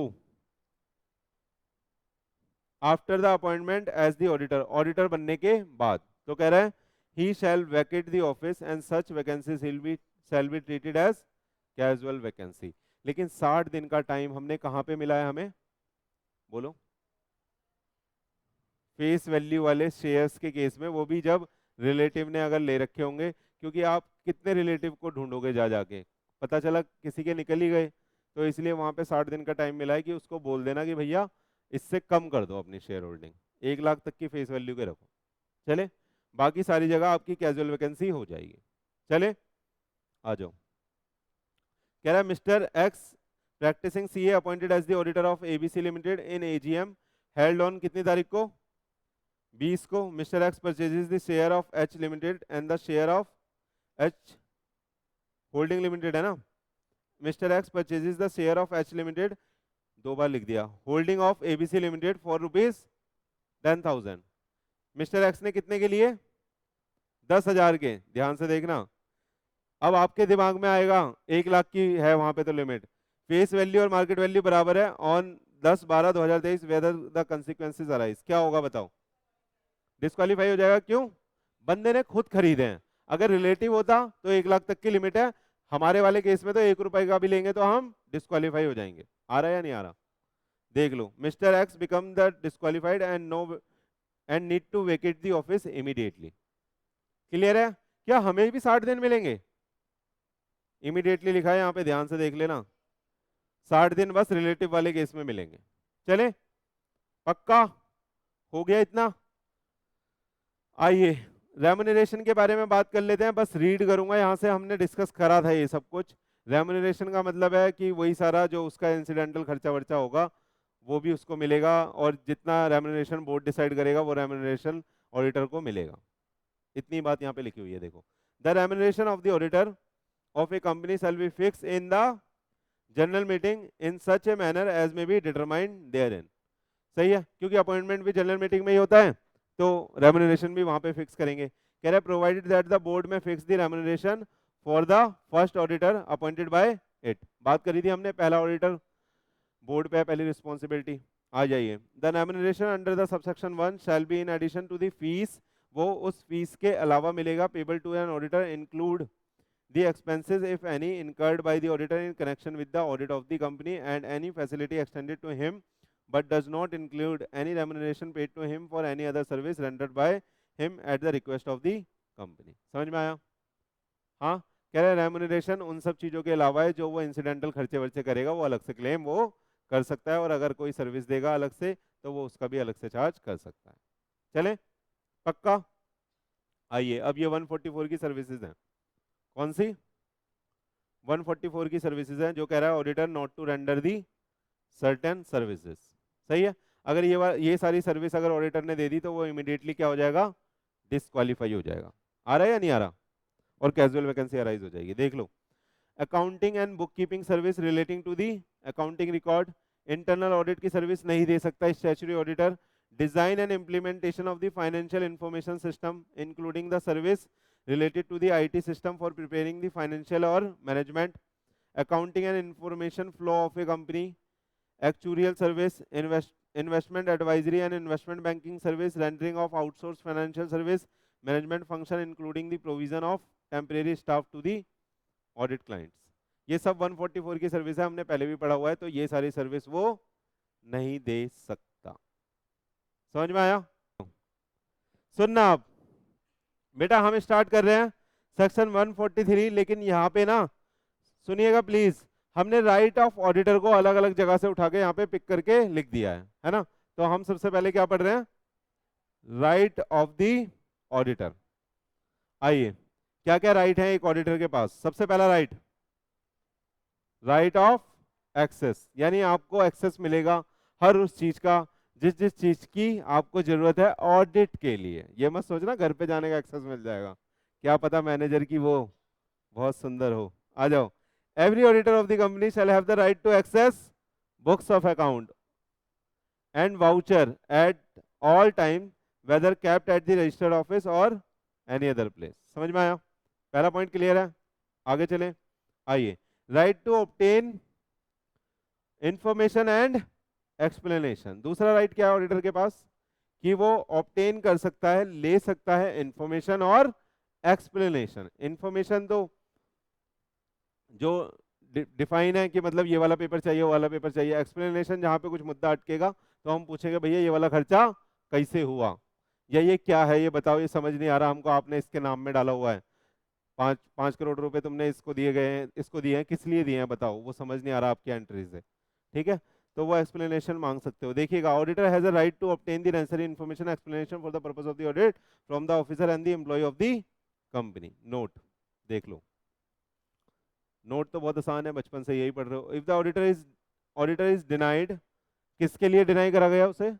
after the appointment as the auditor, auditor बनने के बाद, तो कह रहा है he shall vacate the office and such vacancies shall be treated as casual vacancy. लेकिन 60 दिन का टाइम हमने कहाँ पे मिला है हमें, बोलो। फेस वैल्यू वाले शेयर्स के केस में, वो भी जब रिलेटिव ने अगर ले रखे होंगे, क्योंकि आप कितने रिलेटिव को ढूंढोगे जा जाके, पता चला किसी के निकल ही गए, तो इसलिए वहां पे 60 दिन का टाइम मिला है कि उसको बोल देना कि भैया इससे कम कर दो अपनी शेयर होल्डिंग, 1 लाख तक की फेस वैल्यू के रखो। चले, बाकी सारी जगह आपकी कैजुअल वैकेंसी हो जाएगी। चले, आ जाओ। कह रहा है mister X practicing CA appointed as the auditor of ABC limited in AGM held on कितनी तारीख को, 20 को। Mister X purchases the share of H limited and the share of H holding limited, है ना। Mister X purchases the share of H limited, 2 बार लिख दिया, holding of ABC limited for ₹10,000। Mister X ने कितने के लिए, 10,000 के, ध्यान से देखना। अब आपके दिमाग में आएगा 1 लाख की है वहां पे तो लिमिट, फेस वैल्यू और मार्केट वैल्यू बराबर है on 10/12/2023 whether the consequences arise, क्या होगा बताओ, डिस्क्वालीफाई हो जाएगा। क्यों, बंदे ने खुद खरीदे हैं। अगर रिलेटिव होता तो 1 लाख तक की लिमिट है, हमारे वाले केस में तो 1 रुपए का भी लेंगे तो हम डिस्क्वालीफाई हो जाएंगे। आ रहा है या नहीं आ रहा, देख लो। Mister X become the disqualified and need to vacate the office immediately. Clear है, क्या हमें भी 60 दिन मिलेंगे, इमीडिएटली लिखा है यहाँ पे, ध्यान से देख लेना। 60 दिन बस रिलेटिव वाले केस में मिलेंगे। चले, पक्का हो गया इतना। आइए रेम्यूनरेशन के बारे में बात कर लेते हैं, बस रीड करूंगा यहाँ से, हमने डिस्कस करा था ये सब कुछ। रेम्यूनरेशन का मतलब है कि वही सारा जो उसका इंसिडेंटल खर्चा वर्चा होगा वो भी उसको मिलेगा, और जितना रेम्यूनरेशन बोर्ड डिसाइड करेगा वो रेम्यूनरेशन ऑडिटर को मिलेगा। इतनी बात यहाँ पे लिखी हुई है, देखो। The remuneration of the auditor of a company shall be fix in the general meeting in such a manner as may be determined therein. सही है, क्योंकि अपॉइंटमेंट भी जनरल मीटिंग में ही होता है, तो रेम्यूनरेशन भी वहां पे फिक्स करेंगे। कह रहे हैं प्रोवाइडेड दैट द बोर्ड में fix the remuneration for the first auditor appointed by it. बात करी थी हमने, पहला ऑडिटर बोर्ड पे पहली रिस्पॉन्सिबिलिटी। आ जाइए, the remuneration under the subsection 1 shall be in addition to the fees, वो उस फीस के अलावा मिलेगा, payable to an auditor include the expenses if any incurred by the auditor in connection with the audit of the company and any facility extended to him but does not include any remuneration paid to him for any other service rendered by him at the request of the company। समझ में आया, हाँ। कह रहे हैं रेम्यूनरेशन उन सब चीजों के अलावा है जो वो इंसिडेंटल खर्चे वर्चे करेगा, वो अलग से क्लेम वो कर सकता है, और अगर कोई सर्विस देगा अलग से तो वो उसका भी अलग से चार्ज कर सकता है। चले, पक्का। आइए, अब ये 144 की सर्विसेज हैं, कौन सी, 144 की सर्विसेज हैं जो कह रहा है auditor not to render the certain services. सही है, अगर ये सारी सर्विस अगर ऑडिटर ने दे दी तो वो इमीडिएटली क्या हो जाएगा, डिस्क्वालीफाई हो जाएगा। आ रहा है या नहीं आ रहा, और कैजुअल वैकेंसी अराइज हो जाएगी। देख लो, accounting and bookkeeping service relating to the accounting record, internal audit की सर्विस नहीं दे सकता statutory auditor. Design and implementation of the financial information system including the service related to the IT system for preparing the financial or management, accounting and information flow of a company, actuarial service, investment advisory and investment banking service, rendering of outsourced financial service, management function including the provision of temporary staff to the audit clients। ये सब 144 की सर्विस है, हमने पहले भी पढ़ा हुआ है, तो ये सारी सर्विस वो नहीं दे सकता। समझ में आया? सुनना आप बेटा, हम स्टार्ट कर रहे हैं सेक्शन 143, लेकिन यहाँ पे ना सुनिएगा प्लीज, हमने राइट ऑफ ऑडिटर को अलग अलग जगह से उठा के यहाँ पे पिक करके लिख दिया है ना? तो हम सबसे पहले क्या पढ़ रहे हैं? Right of the auditor. आइए, क्या क्या राइट है एक ऑडिटर के पास? सबसे पहला राइट, राइट ऑफ एक्सेस, यानी आपको एक्सेस मिलेगा हर उस चीज का जिस जिस चीज की आपको जरूरत है ऑडिट के लिए। ये मत सोचना घर पे जाने का एक्सेस मिल जाएगा, क्या पता मैनेजर की वो बहुत सुंदर हो। आ जाओ, every auditor of the company shall have the right to access books of account and voucher at all time whether kept at the registered office और एनी अदर प्लेस। समझ में आया? पहला पॉइंट क्लियर है? आगे चलें। आइए, right to obtain information and explanation. दूसरा राइट क्या है ऑडिटर के पास? कि वो ऑब्टेन कर सकता है, ले सकता है इंफॉर्मेशन और एक्सप्लेनेशन। इंफॉर्मेशन तो जो डिफाइन है कि मतलब ये वाला पेपर चाहिए, वो वाला पेपर चाहिए। एक्सप्लेनेशन जहां पे कुछ मुद्दा अटकेगा तो हम पूछेंगे भैया ये वाला खर्चा कैसे हुआ, या ये क्या है, ये बताओ, ये समझ नहीं आ रहा हमको, आपने इसके नाम में डाला हुआ है 5 करोड़ रुपए तुमने इसको दिए गए हैं, इसको दिए हैं, किस लिए दिए हैं बताओ, वो समझ नहीं आ रहा आपकी एंट्री से। ठीक है, तो वो एक्सप्लेनेशन मांग सकते हो। देखिएगा, auditor has a right to obtain the necessary information explanation for the purpose of the audit from the officer and the employ of the company. Note देख लो, नोट तो बहुत आसान है, बचपन से यही पढ़ रहे हो। If the auditor is denied, किसके लिए डिनाई करा गया उसे?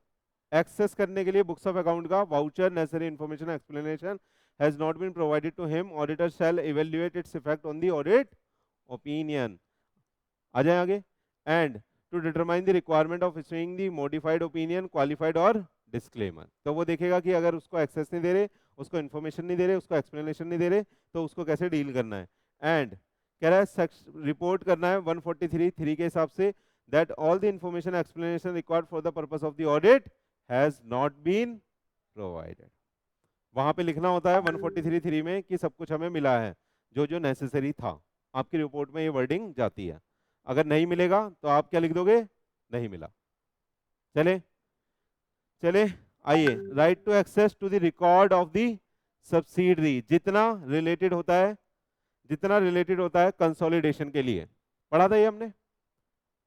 एक्सेस करने के लिए बुक्स ऑफ अकाउंट का voucher, necessary information explanation has not been provided to him, auditor shall evaluate its effect on the audit opinion. आ जाए आगे। And to determine the requirement of issuing the modified opinion, qualified और disclaimer। तो वो देखेगा कि अगर उसको एक्सेस नहीं दे रहे, उसको इन्फॉर्मेशन नहीं दे रहे, उसको एक्सप्लेनेशन नहीं दे रहे, तो उसको कैसे डील करना है। एंड कह रहा है रिपोर्ट करना है 143(3) के हिसाब से that all the information explanation required for the purpose of the audit has not been provided। वहां पे लिखना होता है 143(3) में कि सब कुछ हमें मिला है, जो जो नेसेसरी था। आपकी रिपोर्ट में ये वर्डिंग जाती है। अगर नहीं मिलेगा तो आप क्या लिख दोगे? नहीं मिला। चले चले, आइए, right to access to the record of the subsidiary, जितना रिलेटेड होता है कंसोलिडेशन के लिए। पढ़ा था ये हमने,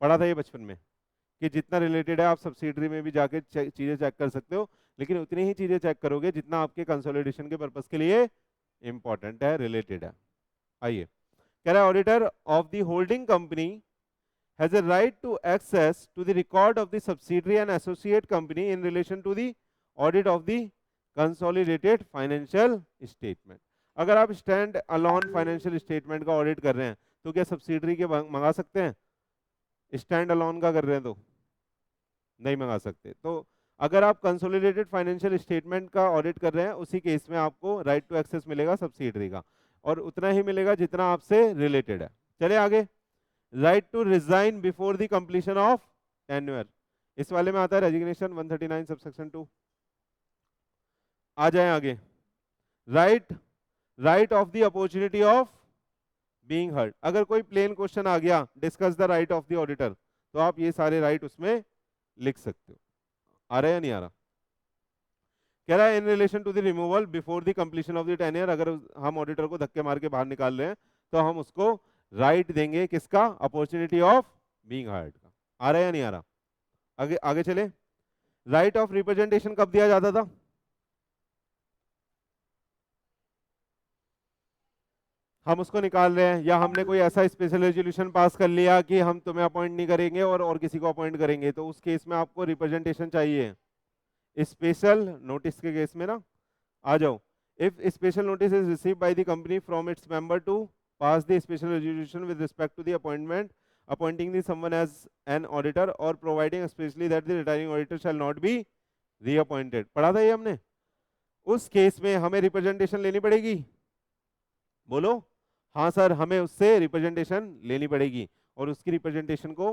पढ़ा था ये बचपन में कि जितना रिलेटेड है आप सब्सिडरी में भी जाके चीजें चेक कर सकते हो, लेकिन उतनी ही चीजें चेक करोगे जितना आपके कंसोलिडेशन के पर्पस के लिए इंपॉर्टेंट है, रिलेटेड है। आइए, कह रहा है auditor of the holding company has a right to access to the record of the subsidiary and associate company in relation to the audit of the consolidated financial statement. अगर आप स्टैंड अलोन फाइनेंशियल स्टेटमेंट का ऑडिट कर रहे हैं तो क्या सब्सिडरी के मंगा सकते हैं? स्टैंड अलोन का कर रहे हैं तो नहीं मंगा सकते। तो अगर आप कंसोलिडेटेड फाइनेंशियल स्टेटमेंट का ऑडिट कर रहे हैं, उसी केस में आपको राइट टू एक्सेस मिलेगा सब्सिडरी का, और उतना ही मिलेगा जितना आपसे रिलेटेड है। चले आगे, right to resign before the completion of tenure. इस वाले में आता है रेजिग्नेशन 139 सबसेक्शन 2। आ जाए आगे, right of the opportunity of being heard. अगर कोई प्लेन क्वेश्चन आ गया, discuss the right of the auditor, तो आप ये सारे राइट उसमें लिख सकते हो। आ रहा है या नहीं आ रहा? कह रहा है in relation to the removal before the completion of the tenure, अगर हम ऑडिटर को धक्के मार के बाहर निकाल रहे हैं तो हम उसको राइट देंगे किसका? अपॉर्चुनिटी ऑफ बीइंग हर्ड का। आ रहा है या नहीं आ रहा? आगे आगे चले, राइट ऑफ रिप्रेजेंटेशन कब दिया जाता था? हम उसको निकाल रहे हैं, या हमने कोई ऐसा स्पेशल रेजोल्यूशन पास कर लिया कि हम तुम्हें अपॉइंट नहीं करेंगे और किसी को अपॉइंट करेंगे, तो उस केस में आपको रिप्रेजेंटेशन चाहिए। स्पेशल नोटिस के केस में ना, आ जाओ, if special notice is received by the company from its member to pass the special resolution with respect to the appointing the someone as an auditor or providing specially that the retiring auditor shall not be reappointed. पढ़ा था ये हमने। उस केस में हमें रिप्रेजेंटेशन लेनी पड़ेगी। बोलो हाँ सर, हमें उससे रिप्रेजेंटेशन लेनी पड़ेगी, और उसकी रिप्रेजेंटेशन को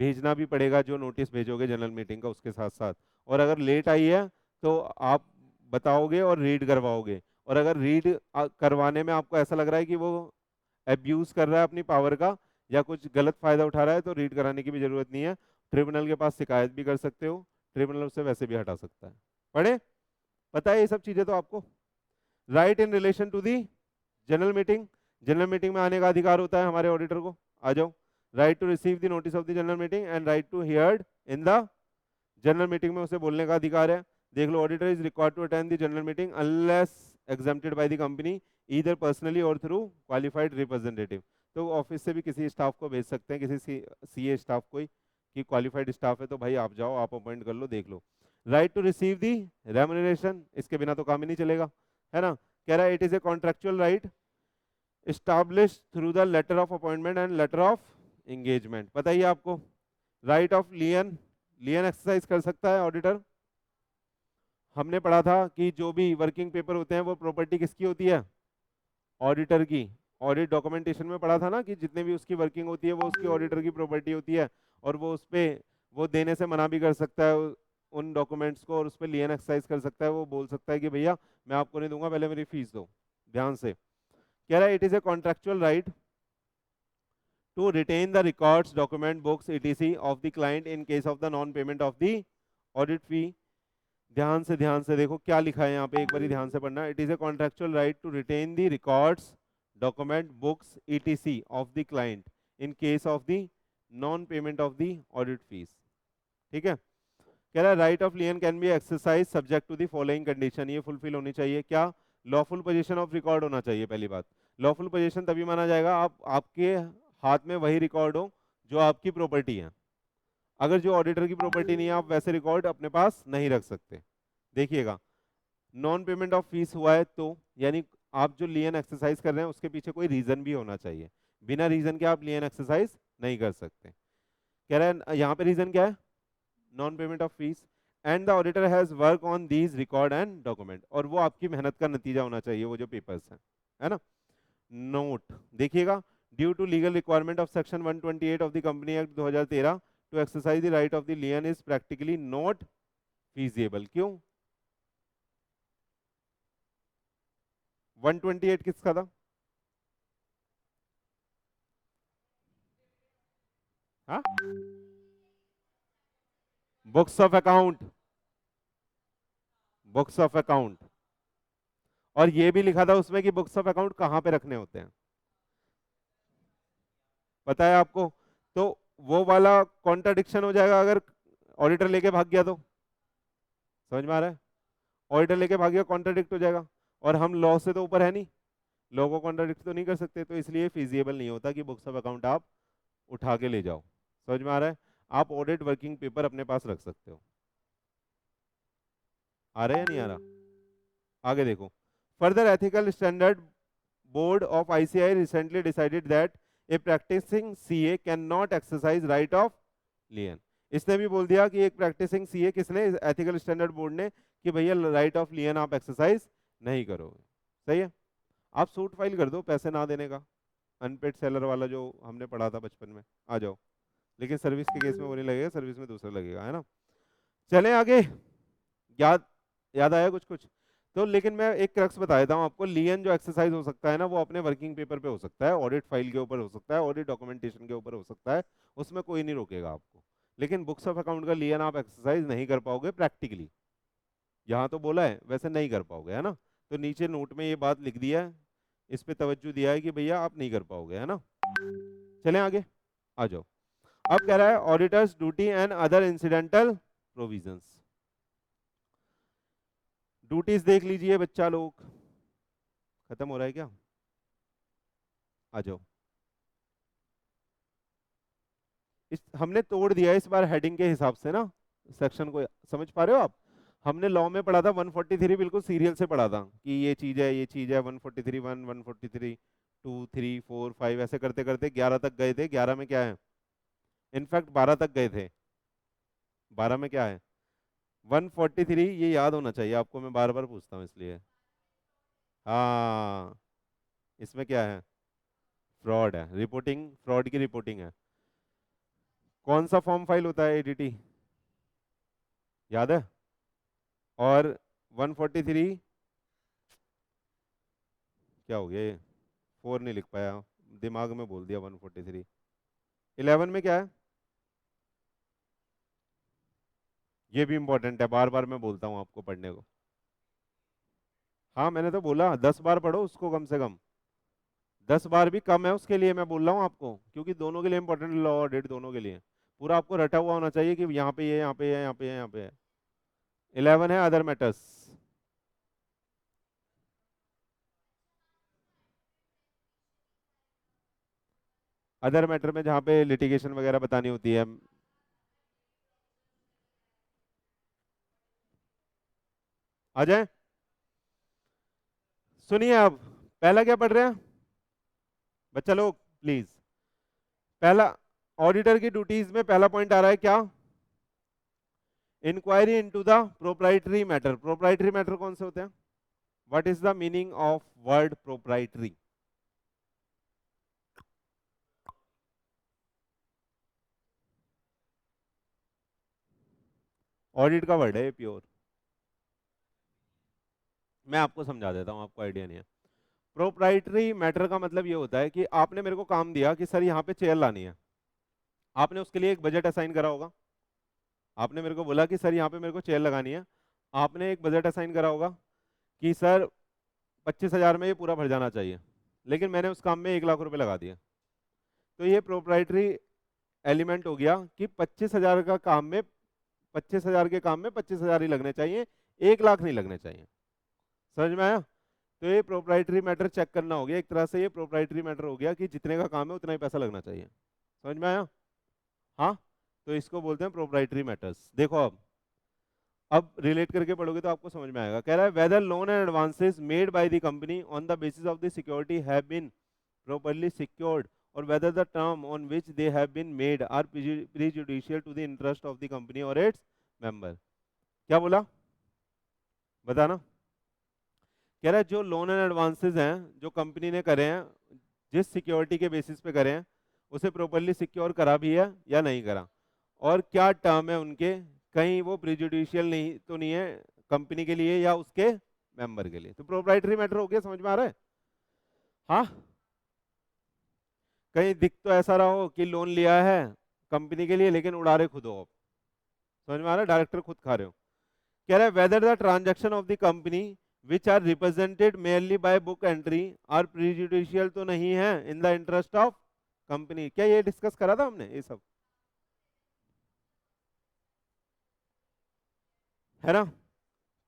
भेजना भी पड़ेगा, जो नोटिस भेजोगे जनरल मीटिंग का उसके साथ साथ। और अगर लेट आई है तो आप बताओगे और रीड करवाओगे, और अगर रीड करवाने में आपको ऐसा लग रहा है कि वो अब्यूज कर रहा है अपनी पावर का, या कुछ गलत फायदा उठा रहा है तो रीड कराने की भी जरूरत नहीं है। ट्रिब्यूनल के पास शिकायत भी कर सकते हो, ट्रिब्यूनल उसे वैसे भी हटा सकता है। पढ़े? पता है ये सब चीजें तो आपको। Right in relation to the general meeting, general meeting में आने का अधिकार होता है हमारे ऑडिटर को। आ जाओ। Right to receive the notice of the general meeting and right to heard in the general meeting में उसे बोलने का अधिकार है। देख लो, auditor is required to attend the general meeting unless exempted by the company either personally or through qualified representative. तो ऑफिस से भी किसी स्टाफ को भेज सकते हैं, किसी सीए स्टाफ कोई, कि क्वालिफाइड स्टाफ है तो भाई आप जाओ, आप अपॉइंट कर लो, देख लो। Right to receive the remuneration, इसके बिना तो काम ही नहीं चलेगा, है ना। कह रहा है it is a contractual right established through the letter of appointment and letter of engagement। पता ही है आपको। राइट ऑफ लियन, लियन एक्सरसाइज कर सकता है ऑडिटर। हमने पढ़ा था कि जो भी वर्किंग पेपर होते हैं वो प्रॉपर्टी किसकी होती है? ऑडिटर की। ऑडिट डॉक्यूमेंटेशन में पढ़ा था ना कि जितने भी उसकी वर्किंग होती है वो उसकी ऑडिटर की प्रॉपर्टी होती है, और वो उस पे वो देने से मना भी कर सकता है उन डॉक्यूमेंट्स को, और उस पर लियन एक्सरसाइज कर सकता है। वो बोल सकता है कि भैया मैं आपको नहीं दूंगा, पहले मेरी फीस दो। ध्यान से कह रहा है it is a contractual right to retain the records, document, books, etc. of the client in case of the non-payment of the audit fee। ध्यान से देखो क्या लिखा है यहाँ पे, एक बारी ध्यान से पढ़ना। It is a contractual right to retain the records, document, books, etc. Of the client in case of the non payment of the audit fees. ठीक है। कह रहा है right of lien can be exercise subject to the following condition. ये फुलफिल होनी चाहिए। क्या? लॉफुल पोजीशन ऑफ रिकॉर्ड होना चाहिए पहली बात। लॉफुल पोजीशन तभी माना जाएगा आप आपके हाथ में वही रिकॉर्ड हो जो आपकी प्रॉपर्टी है। अगर जो ऑडिटर की प्रॉपर्टी नहीं है आप वैसे रिकॉर्ड अपने पास नहीं रख सकते। देखिएगा, नॉन पेमेंट ऑफ फीस हुआ है तो यानी आप जो लियन एक्सरसाइज कर रहे हैं उसके पीछे कोई रीजन भी होना चाहिए। बिना रीजन के आप लियन एक्सरसाइज नहीं कर सकते। कह रहे हैं यहाँ पे रीजन क्या है? Non payment of fees and the auditor has work on these record and document, और वो आपकी मेहनत का नतीजा होना चाहिए वो जो पेपर्स हैं, है ना। नोट देखिएगा, due to legal requirement of section 128 of the company act 2013 to exercise the right of the lien is practically not feasible. क्यों? 128 किसका था? हाँ, books of account, books of account. और ये भी लिखा था उसमें कि बुक्स ऑफ अकाउंट कहाँ पे रखने होते हैं, पता है आपको। तो वो वाला कॉन्ट्राडिक्शन हो जाएगा अगर ऑडिटर लेके भाग गया तो। समझ में आ रहा है? ऑडिटर लेके भाग गया, कॉन्ट्राडिक्ट हो जाएगा, और हम लॉ से तो ऊपर है नहीं, लॉ को कॉन्ट्राडिक्ट तो नहीं कर सकते, तो इसलिए फिजिबल नहीं होता कि बुक्स ऑफ अकाउंट आप उठा के ले जाओ। समझ में आ रहा है? आप ऑडिट वर्किंग पेपर अपने पास रख सकते हो। आ रहा है या नहीं आ रहा? आगे देखो, further ethical standard board of ICAI recently decided that a practicing CA can not exercise right of lien. इसने भी बोल दिया कि एक प्रैक्टिसिंग सीए, किसने? एथिकल स्टैंडर्ड बोर्ड ने, कि भैया राइट ऑफ लियन आप एक्सरसाइज नहीं करोगे। सही है। आप सूट फाइल कर दो पैसे ना देने का, अनपेड सेलर वाला जो हमने पढ़ा था बचपन में, आ जाओ। लेकिन सर्विस के केस में वो नहीं लगेगा, सर्विस में दूसरा लगेगा, है ना। चलें आगे। याद याद आया कुछ कुछ? तो लेकिन मैं एक क्रक्स बता देता हूँ आपको। लियन जो एक्सरसाइज हो सकता है ना, वो अपने वर्किंग पेपर पे हो सकता है, ऑडिट फाइल के ऊपर हो सकता है, ऑडिट डॉक्यूमेंटेशन के ऊपर हो सकता है, उसमें कोई नहीं रोकेगा आपको। लेकिन बुक्स ऑफ अकाउंट का लियन आप एक्सरसाइज नहीं कर पाओगे प्रैक्टिकली। यहाँ तो बोला है, वैसे नहीं कर पाओगे, है ना। तो नीचे नोट में ये बात लिख दिया है, इस पे तवज्जो दिया है कि भैया आप नहीं कर पाओगे, है ना। चलें आगे, आ जाओ। अब कह रहा है auditors duty and other incidental provisions. Duties देख लीजिए बच्चा लोग, खत्म हो रहा है क्या? आ जाओ। हमने तोड़ दिया इस बार हेडिंग के हिसाब से ना सेक्शन को, समझ पा रहे हो आप? हमने लॉ में पढ़ा था 143 बिल्कुल सीरियल से पढ़ा था कि ये चीज है, ये चीज है, 143 1, 143 2, 3, 4, 5 ऐसे करते करते 11 तक गए थे। 11 में क्या है? इनफैक्ट 12 तक गए थे। 12 में क्या है? 143, ये याद होना चाहिए आपको, मैं बार बार पूछता हूँ इसलिए। हाँ, इसमें क्या है? फ्रॉड है, रिपोर्टिंग, फ्रॉड की रिपोर्टिंग है। कौन सा फॉर्म फाइल होता है? एडीटी, याद है? और 143 क्या हो गया ये? 4 नहीं लिख पाया, दिमाग में बोल दिया 143। 11 में क्या है, ये भी इंपॉर्टेंट है, बार बार मैं बोलता हूँ आपको पढ़ने को। हाँ मैंने तो बोला 10 बार पढ़ो उसको कम से कम, 10 बार भी कम है उसके लिए, मैं बोल रहा हूँ आपको, क्योंकि दोनों के लिए इंपॉर्टेंट, लॉ और डेट दोनों के लिए पूरा आपको रटा हुआ होना चाहिए कि यहाँ पे ये, यहाँ पे ये, यहाँ पे ये, यहाँ पे है। 11 है अदर मैटर्स। अदर मैटर में जहाँ पे लिटिगेशन वगैरह बतानी होती है। आ जाए, सुनिए अब, पहला क्या पढ़ रहे हैं बच्चा लोग प्लीज। पहला, ऑडिटर की ड्यूटीज में पहला पॉइंट आ रहा है क्या, inquiry into the proprietary matter. Proprietary matter कौन से होते हैं, what is the meaning of word proprietary. Audit का वर्ड है प्योर, मैं आपको समझा देता हूँ, आपको आइडिया नहीं है। प्रोप्राइटरी मैटर का मतलब ये होता है कि आपने मेरे को काम दिया कि सर यहाँ पे चेयर लानी है, आपने उसके लिए एक बजट असाइन करा होगा, आपने मेरे को बोला कि सर यहाँ पे मेरे को चेयर लगानी है, आपने एक बजट असाइन करा होगा कि सर 25,000 में ये पूरा भर जाना चाहिए, लेकिन मैंने उस काम में 1 लाख रुपए लगा दिए, तो ये प्रोप्राइटरी एलिमेंट हो गया कि 25,000 का काम में, 25,000 के काम में 25,000 ही लगने चाहिए, 1 लाख नहीं लगने चाहिए। समझ में आया, तो ये प्रोप्राइटरी मैटर चेक करना हो गया एक तरह से, ये प्रोप्राइटरी मैटर हो गया कि जितने का काम है उतना ही पैसा लगना चाहिए। समझ में आया, हाँ, तो इसको बोलते हैं प्रोप्राइटरी मैटर्स। देखो अब रिलेट करके पढ़ोगे तो आपको समझ में आएगा। कह रहा है whether loan and advances made by the company on the basis of the security have been properly secured or whether the term on which they have been made are prejudicial to the interest of the company or its member। क्या बोला, बताना। कह रहा है जो लोन एंड एडवांसेस हैं जो कंपनी ने करे हैं, जिस सिक्योरिटी के बेसिस पे करे हैं, उसे प्रॉपरली सिक्योर करा भी है या नहीं करा, और क्या टर्म है उनके, कहीं वो प्रिजुडिशियल नहीं तो नहीं है कंपनी के लिए या उसके मेंबर के लिए। तो प्रोप्राइटरी मैटर हो गया, समझ में आ रहा है, हाँ। कहीं दिख तो ऐसा रहा हो कि लोन लिया है कंपनी के लिए लेकिन उड़ा रहे खुद हो आप, समझ में आ रहा है, डायरेक्टर खुद खा रहे हो। कह रहा है whether the transaction of the company which are represented merely by book entry are prejudicial तो नहीं है in the interest of company. क्या ये डिस्कस करा था हमने ये सब, है ना।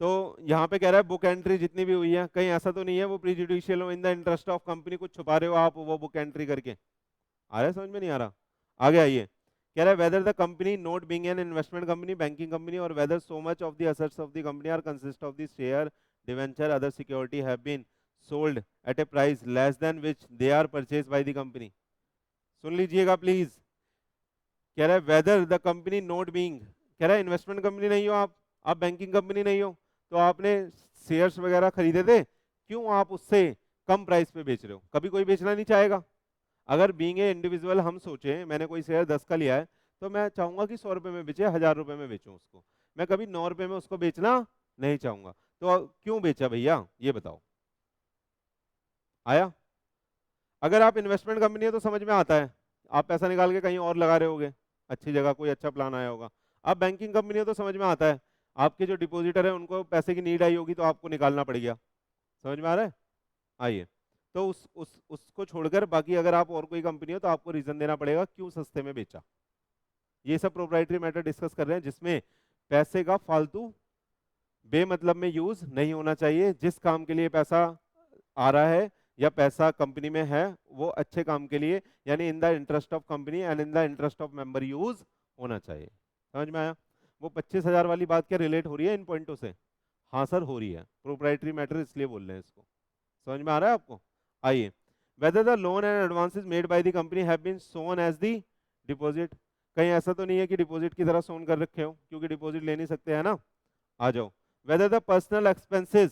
तो यहाँ पे कह रहा है बुक एंट्री जितनी भी हुई है, कहीं ऐसा तो नहीं है वो प्रीजुडिशियल हो इन द इंटरेस्ट ऑफ कंपनी, कुछ छुपा रहे हो आप वो बुक एंट्री करके। आ रहा है समझ में, नहीं आ रहा, आगे आइए। कह रहा है whether the company not being an investment company, banking company, or whether so much of the assets of the company are consist of the share, debenture, other security have been sold at a price less than which they are purchase by the company. सुन लीजिएगा प्लीज। कह रहा है whether the company not being, कह रहा है इन्वेस्टमेंट कंपनी नहीं हो आप बैंकिंग कंपनी नहीं हो, तो आपने शेयर्स वगैरह खरीदे थे, क्यों आप उससे कम प्राइस पे बेच रहे हो, कभी कोई बेचना नहीं चाहेगा। अगर बीइंग ए इंडिविजुअल हम सोचें मैंने कोई शेयर 10 का लिया है, तो मैं चाहूंगा कि 100 रुपए में बेचे, 1,000 रुपए में बेचूं उसको, मैं कभी 9 रुपए में उसको बेचना नहीं चाहूंगा। तो क्यों बेचा भैया ये बताओ, आया। अगर आप इन्वेस्टमेंट कंपनी है तो समझ में आता है, आप पैसा निकाल के कहीं और लगा रहे होगे, अच्छी जगह कोई अच्छा प्लान आया होगा। आप बैंकिंग कंपनी हो तो समझ में आता है, आपके जो डिपॉजिटर है उनको पैसे की नीड आई होगी तो आपको निकालना पड़ गया। समझ में आ रहा है, आइए। तो उसको छोड़कर बाकी अगर आप और कोई कंपनी हो तो आपको रीजन देना पड़ेगा क्यों सस्ते में बेचा। ये सब प्रोप्राइटरी मैटर डिस्कस कर रहे हैं जिसमें पैसे का फालतू बेमतलब में यूज नहीं होना चाहिए, जिस काम के लिए पैसा आ रहा है या पैसा कंपनी में है वो अच्छे काम के लिए, यानी इन the interest of company and in the interest of member use होना चाहिए। समझ में आया। वो 25,000 वाली बात क्या रिलेट हो रही है इन पॉइंटों से, हाँ सर हो रही है, प्रोप्राइटरी मैटर इसलिए बोल रहे हैं इसको। समझ में आ रहा है आपको, आइए। whether the loan and advances made by the company have been shown as the deposit, कहीं ऐसा तो नहीं है कि डिपॉजिट की तरह सोन कर रखे हो, क्योंकि डिपॉजिट ले नहीं सकते है ना। आ जाओ, whether the personal expenses,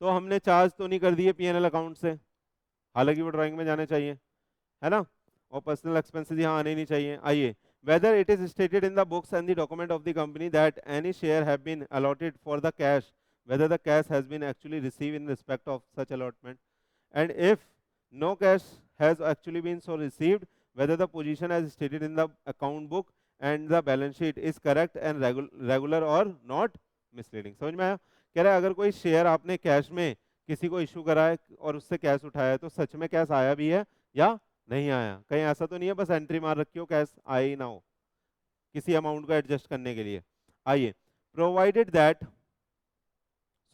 तो हमने चार्ज तो नहीं कर दिए पीएनएल अकाउंट से, हालांकि वो ड्राइंग में जाने चाहिए, है ना, और पर्सनल एक्सपेंसेस यहाँ आने नहीं चाहिए। आइए, whether it is stated in the books and the document of the company that any share have been allotted for the cash, whether the cash has been actually received in respect of such allotment, and if no cash has actually been so received, whether the position as stated in the account book and the balance sheet is correct and regular or not misleading। समझ में आया? कह रहा है अगर कोई शेयर आपने कैश में किसी को इशू करा है और उससे कैश उठाया है तो सच में कैश आया भी है या नहीं आया। कहीं ऐसा तो नहीं है बस एंट्री मार रखी हो कैश आया ही ना हो किसी अमाउंट को एडजस्ट करने के लिए। आइए, प्रोवाइडेड दैट,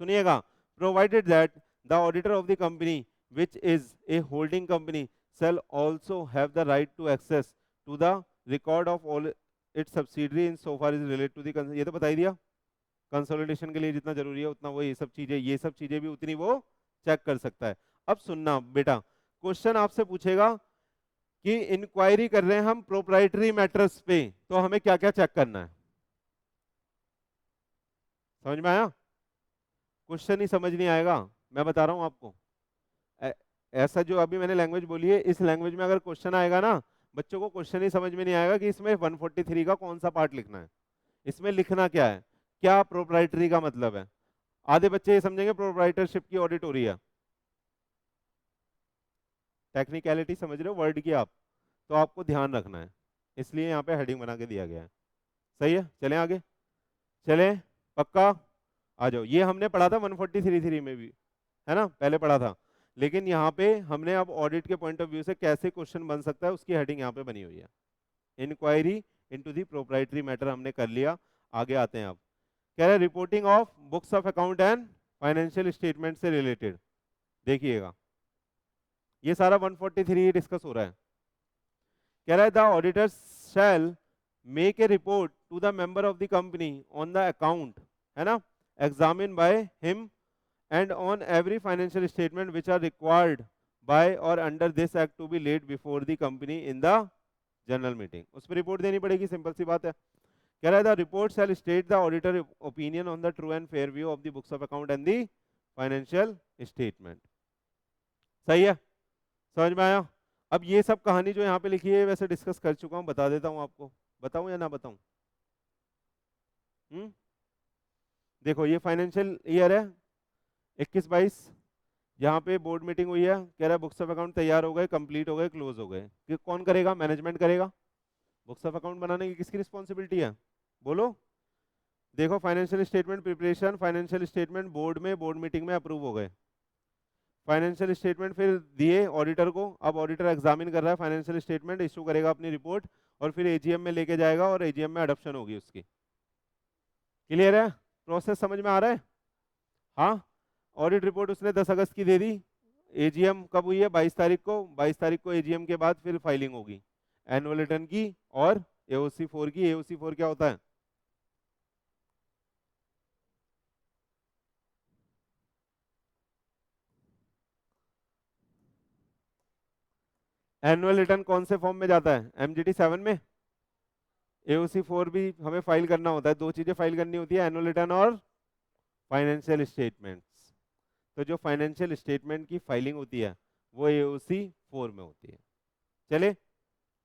सुनिएगा, provided that the auditor of the company which is a holding company shall also have the right to access to the record of all its subsidiary in so far is related to the ये तो बता ही दिया, कंसोलिडेशन के लिए जितना जरूरी है उतना वो ये सब चीजें भी उतनी वो चेक कर सकता है। अब सुनना बेटा, क्वेश्चन आपसे पूछेगा कि इंक्वायरी कर रहे हैं हम प्रोप्राइटरी मैटर्स पे, तो हमें क्या क्या चेक करना है। समझ में आया? क्वेश्चन ही समझ नहीं आएगा, मैं बता रहा हूं आपको। ऐसा जो अभी मैंने लैंग्वेज बोली है, इस लैंग्वेज में अगर क्वेश्चन आएगा ना, बच्चों को क्वेश्चन ही समझ में नहीं आएगा कि इसमें 143 का कौन सा पार्ट लिखना है, इसमें लिखना क्या है, क्या प्रोप्राइटरी का मतलब है। आधे बच्चे ये समझेंगे प्रोप्राइटरशिप की ऑडिट हो रही है, टेक्निकलिटी समझ रहे हो वर्ड की आप, तो आपको ध्यान रखना है, इसलिए यहाँ पे हेडिंग बना के दिया गया है। सही है, चलें आगे, चलें पक्का, आ जाओ। ये हमने पढ़ा था 143 में भी, है ना, पहले पढ़ा था, लेकिन यहाँ पे हमने अब ऑडिट के पॉइंट ऑफ व्यू से कैसे क्वेश्चन बन सकता है उसकी हेडिंग यहाँ पे बनी हुई है। Inquiry into the proprietary matter हमने कर लिया, आगे आते हैं। अब कह रहे हैं reporting of books of account and financial statement से रिलेटेड, देखिएगा ये सारा 143 डिस्कस हो रहा है। कह रहा है the auditor shall make a report to the member of the company on the account, है ना, examine by him and on every financial statement which are required by or under this act to be laid before the company in the general meeting। उस पर रिपोर्ट देनी पड़ेगी, सिंपल सी बात है। कह रहा है the report shell state the auditor opinion on the true and fair view of the books of account and the financial statement. सही है, समझ में आया? अब ये सब कहानी जो यहाँ पे लिखी है वैसे डिस्कस कर चुका हूँ, बता देता हूँ आपको, बताऊँ या ना बताऊँ? देखो ये फाइनेंशियल ईयर है 21-22, यहाँ पे बोर्ड मीटिंग हुई है, कह रहा है बुक्स ऑफ अकाउंट तैयार हो गए, कंप्लीट हो गए, क्लोज हो गए, कि कौन करेगा? मैनेजमेंट करेगा। बुक्स ऑफ अकाउंट बनाने की किसकी रिस्पॉन्सिबिलिटी है बोलो? देखो financial statement preparation, financial statement board में, बोर्ड मीटिंग में अप्रूव हो गए, फाइनेंशियल स्टेटमेंट फिर दिए ऑडिटर को, अब ऑडिटर एग्जामिन कर रहा है फाइनेंशियल स्टेटमेंट, इशू करेगा अपनी रिपोर्ट और फिर एजीएम में लेके जाएगा और एजीएम में अडॉप्शन होगी उसकी। क्लियर है? प्रोसेस समझ में आ रहा है? हाँ, ऑडिट रिपोर्ट उसने 10 अगस्त की दे दी, एजीएम कब हुई है? 22 तारीख को, 22 तारीख को एजीएम के बाद फिर फाइलिंग होगी एनुअल रिटर्न की और एओसी 4 की। एओसी 4 क्या होता है? एनुअल रिटर्न कौन से फॉर्म में जाता है? एमजीटी 7 में। एओसी 4 भी हमें फाइल करना होता है, दो चीजें फाइल करनी होती है, एनुअल रिटर्न और फाइनेंशियल स्टेटमेंट्स। तो जो फाइनेंशियल स्टेटमेंट की फाइलिंग होती है वो एओसी 4 में होती है। चले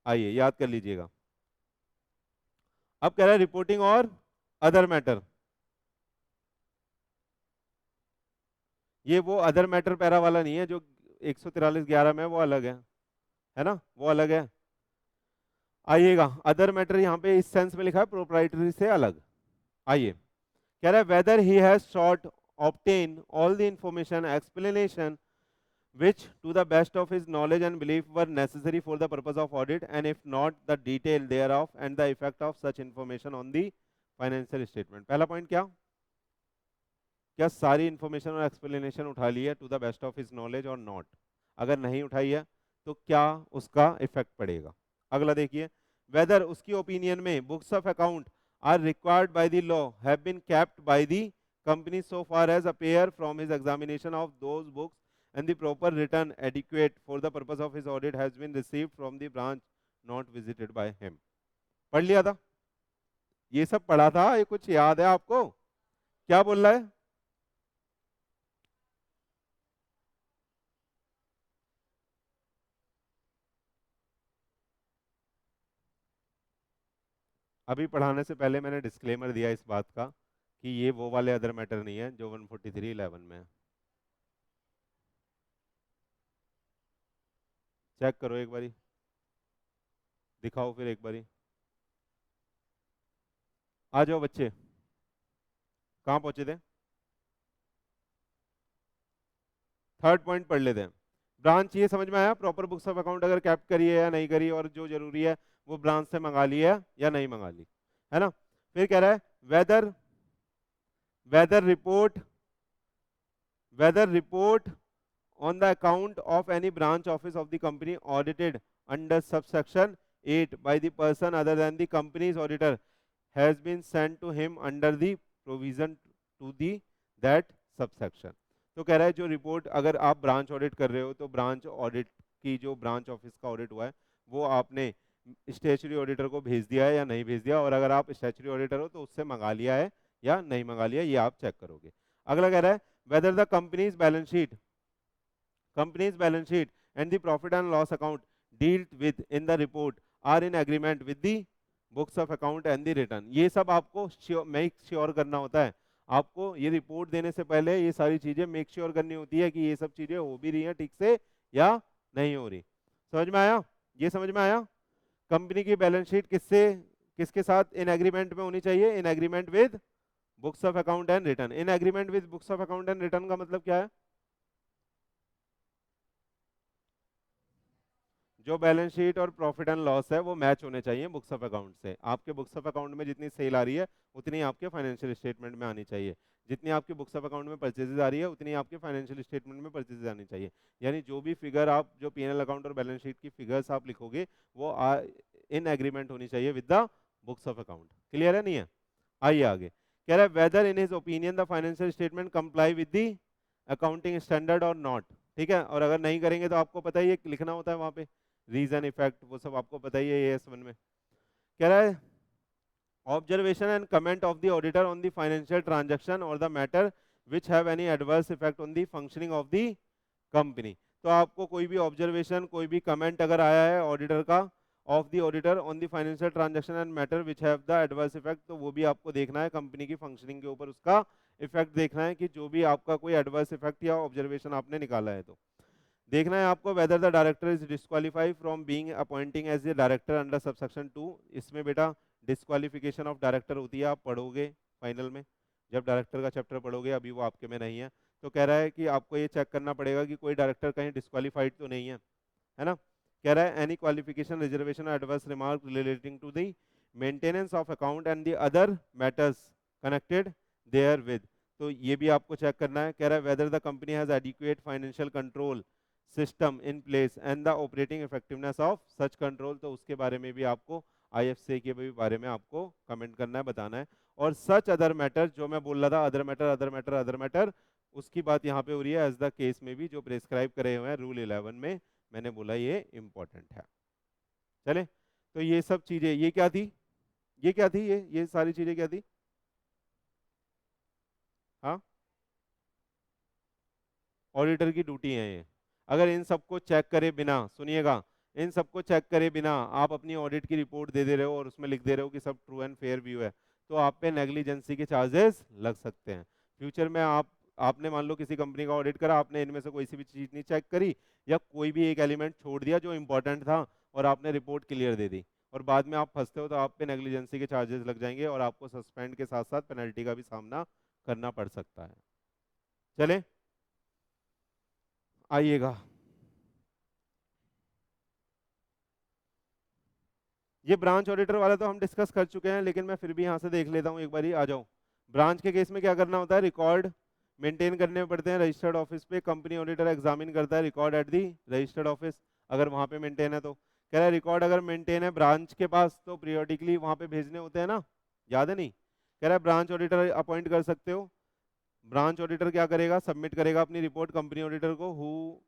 आइए याद कर लीजिएगा। अब कह रहा है रिपोर्टिंग और अदर मैटर, ये वो अदर मैटर पैरा वाला नहीं है जो 143(11) में, वो अलग है ना, वो अलग है। आइएगा, अदर मैटर यहाँ पे इस सेंस में लिखा है प्रोप्राइटरी से अलग। आइए, कह रहा है weather he has sought obtain all the information explanation which to the best of his knowledge and belief were necessary for the purpose of audit, and if not the detail thereof and the effect of such information on the financial statement। पहला पॉइंट क्या? क्या सारी इंफॉर्मेशन और एक्सप्लेनेशन उठा ली है to the best of his knowledge और नॉट? अगर नहीं उठाई है तो क्या उसका इफेक्ट पड़ेगा? अगला देखिए, वेदर उसकी ओपिनियन में books of account are required by the law have been kept by the company so far as appear from his examination of those books and the proper return adequate for the purpose of his audit has been received from the branch not visited by him। पढ़ लिया था, ये सब पढ़ा था, ये कुछ याद है आपको? क्या बोल रहा है? अभी पढ़ाने से पहले मैंने डिस्क्लेमर दिया इस बात का कि ये वो वाले अदर मैटर नहीं है जो 143(11) में है। चेक करो एक बारी। दिखाओ फिर एक बारी। आ जाओ बच्चे, कहाँ पहुंचे थे? थर्ड पॉइंट पढ़ लेते हैं। ब्रांच ये समझ में आया, प्रॉपर बुक्स ऑफ अकाउंट अगर कैप्ट करी है या नहीं करी, और जो जरूरी है वो ब्रांच से मंगा ली है या नहीं मंगा ली, है ना। फिर कह रहा है whether whether report whether report on the account of any branch office of the company audited under subsection 8 by the person other than the company's auditor has been sent to him under the provision to the that subsection। तो कह रहा है जो रिपोर्ट अगर आप ब्रांच ऑडिट कर रहे हो तो ब्रांच ऑडिट की जो ब्रांच ऑफिस का ऑडिट हुआ है वो आपने स्टैट्यूटरी ऑडिटर को भेज दिया है या नहीं भेज दिया, और अगर आप स्टैट्यूटरी ऑडिटर हो तो उससे मंगा लिया है या नहीं मंगा लिया, ये आप चेक करोगे। अगला कह रहा है whether the company's balance sheet and the profit and loss account dealt with in the report are in agreement with the books of account and the return। ये सब आपको मेक श्योर करना होता है। आपको ये रिपोर्ट देने से पहले ये सारी चीजें मेक श्योर करनी होती है कि ये सब चीजें हो भी रही हैं ठीक से या नहीं हो रही। समझ में आया? ये समझ में आया? कंपनी की बैलेंस शीट किससे किसके साथ इन एग्रीमेंट में होनी चाहिए? In agreement with books of account and return. In agreement with books of account and return का मतलब क्या है? जो बैलेंस शीट और प्रॉफिट एंड लॉस है वो मैच होने चाहिए बुक्स ऑफ अकाउंट से। आपके बुक्स ऑफ अकाउंट में जितनी सेल आ रही है उतनी आपके फाइनेंशियल स्टेटमेंट में आनी चाहिए, जितनी आपकी बुक्स ऑफ अकाउंट में परचेजेज आ रही है उतनी आपके फाइनेंशियल स्टेटमेंट में परचेजेज आनी चाहिए। यानी जो भी फिगर आप जो पीएनएल अकाउंट और बैलेंस शीट की फिगर्स आप लिखोगे वो इन एग्रीमेंट होनी चाहिए with the books of account. Clear है नहीं है? आइए आगे। कह रहा है whether in his opinion the financial statement comply with the accounting standard और नॉट। ठीक है, और अगर नहीं करेंगे तो आपको पता ही है लिखना होता है वहां पे रीजन इफेक्ट, वो सब आपको पता ही है ये S1 में। कह रहा है observation and comment of the auditor on the financial transaction or the matter which have any adverse effect on the functioning of the company. तो आपको कोई भी ऑब्जर्वेशन कोई भी कमेंट अगर आया है ऑडिटर का of the auditor on the financial transaction and matter which have the adverse effect, तो वो भी आपको देखना है कंपनी की फंक्शनिंग के ऊपर उसका इफेक्ट देखना है कि जो भी आपका कोई एडवर्स इफेक्ट या ऑब्जर्वेशन आपने निकाला है तो देखना है आपको। Whether the director is disqualify from being appointing as a director under subsection 2। इसमें बेटा डिस्क्वालिफिकेशन ऑफ डायरेक्टर होती है, आप पढ़ोगे फाइनल में जब डायरेक्टर का चैप्टर पढ़ोगे, अभी वो आपके में नहीं है। तो कह रहा है कि आपको ये चेक करना पड़ेगा कि कोई डायरेक्टर कहीं डिस्क्वालीफाइड तो नहीं है ना। कह रहा है any qualification reservation adverse remark relating to the maintenance of account and the other matters connected therewith. तो ये भी आपको चेक करना है। कह रहा है whether the company has adequate financial control system in place and the operating effectiveness of such control, तो उसके बारे में भी आपको IFC के भी बारे में आपको कमेंट करना है, बताना है। और सच अदर मैटर जो मैं बोल रहा था, other matter other matter other matter, उसकी बात यहाँ पे हो रही है एज द केस में भी जो प्रेस्क्राइब करे हुए हैं रूल 11 में, मैंने बोला ये इंपॉर्टेंट है। चले, तो ये सब चीजें ये क्या थी, ये क्या थी, ये सारी चीजें क्या थी? हाँ, ऑडिटर की ड्यूटी है ये। अगर इन सबको चेक करे बिना, सुनिएगा, इन सबको चेक करे बिना आप अपनी ऑडिट की रिपोर्ट दे रहे हो और उसमें लिख दे रहे हो कि सब ट्रू एंड फेयर व्यू है, तो आप पे नेग्लिजेंसी के चार्जेस लग सकते हैं फ्यूचर में। आपने मान लो किसी कंपनी का ऑडिट करा, आपने इनमें से कोई सी भी चीज नहीं चेक करी या कोई भी एक एलिमेंट छोड़ दिया जो इंपॉर्टेंट था और आपने रिपोर्ट क्लियर दे दी और बाद में आप फंसते हो, तो आप पे नेग्लिजेंसी के चार्जेस लग जाएंगे और आपको सस्पेंड के साथ साथ पेनल्टी का भी सामना करना पड़ सकता है। चले आइएगा, ये ब्रांच ऑडिटर वाला तो हम डिस्कस कर चुके हैं, लेकिन मैं फिर भी यहाँ से देख लेता हूँ एक बारी। आ जाओ। ब्रांच के केस में क्या करना होता है? रिकॉर्ड मेंटेन करने पड़ते हैं रजिस्टर्ड ऑफिस पे। कंपनी ऑडिटर एग्जामिन करता है record at the registered office, अगर वहाँ पे मेंटेन है तो। कह रहा है रिकॉर्ड अगर मेंटेन है ब्रांच के पास तो पीरियोडिकली वहाँ पे भेजने होते हैं ना, याद है नहीं? कह रहा है ब्रांच ऑडिटर अपॉइंट कर सकते हो। ब्रांच ऑडिटर क्या करेगा? सबमिट करेगा अपनी रिपोर्ट कंपनी ऑडिटर को, who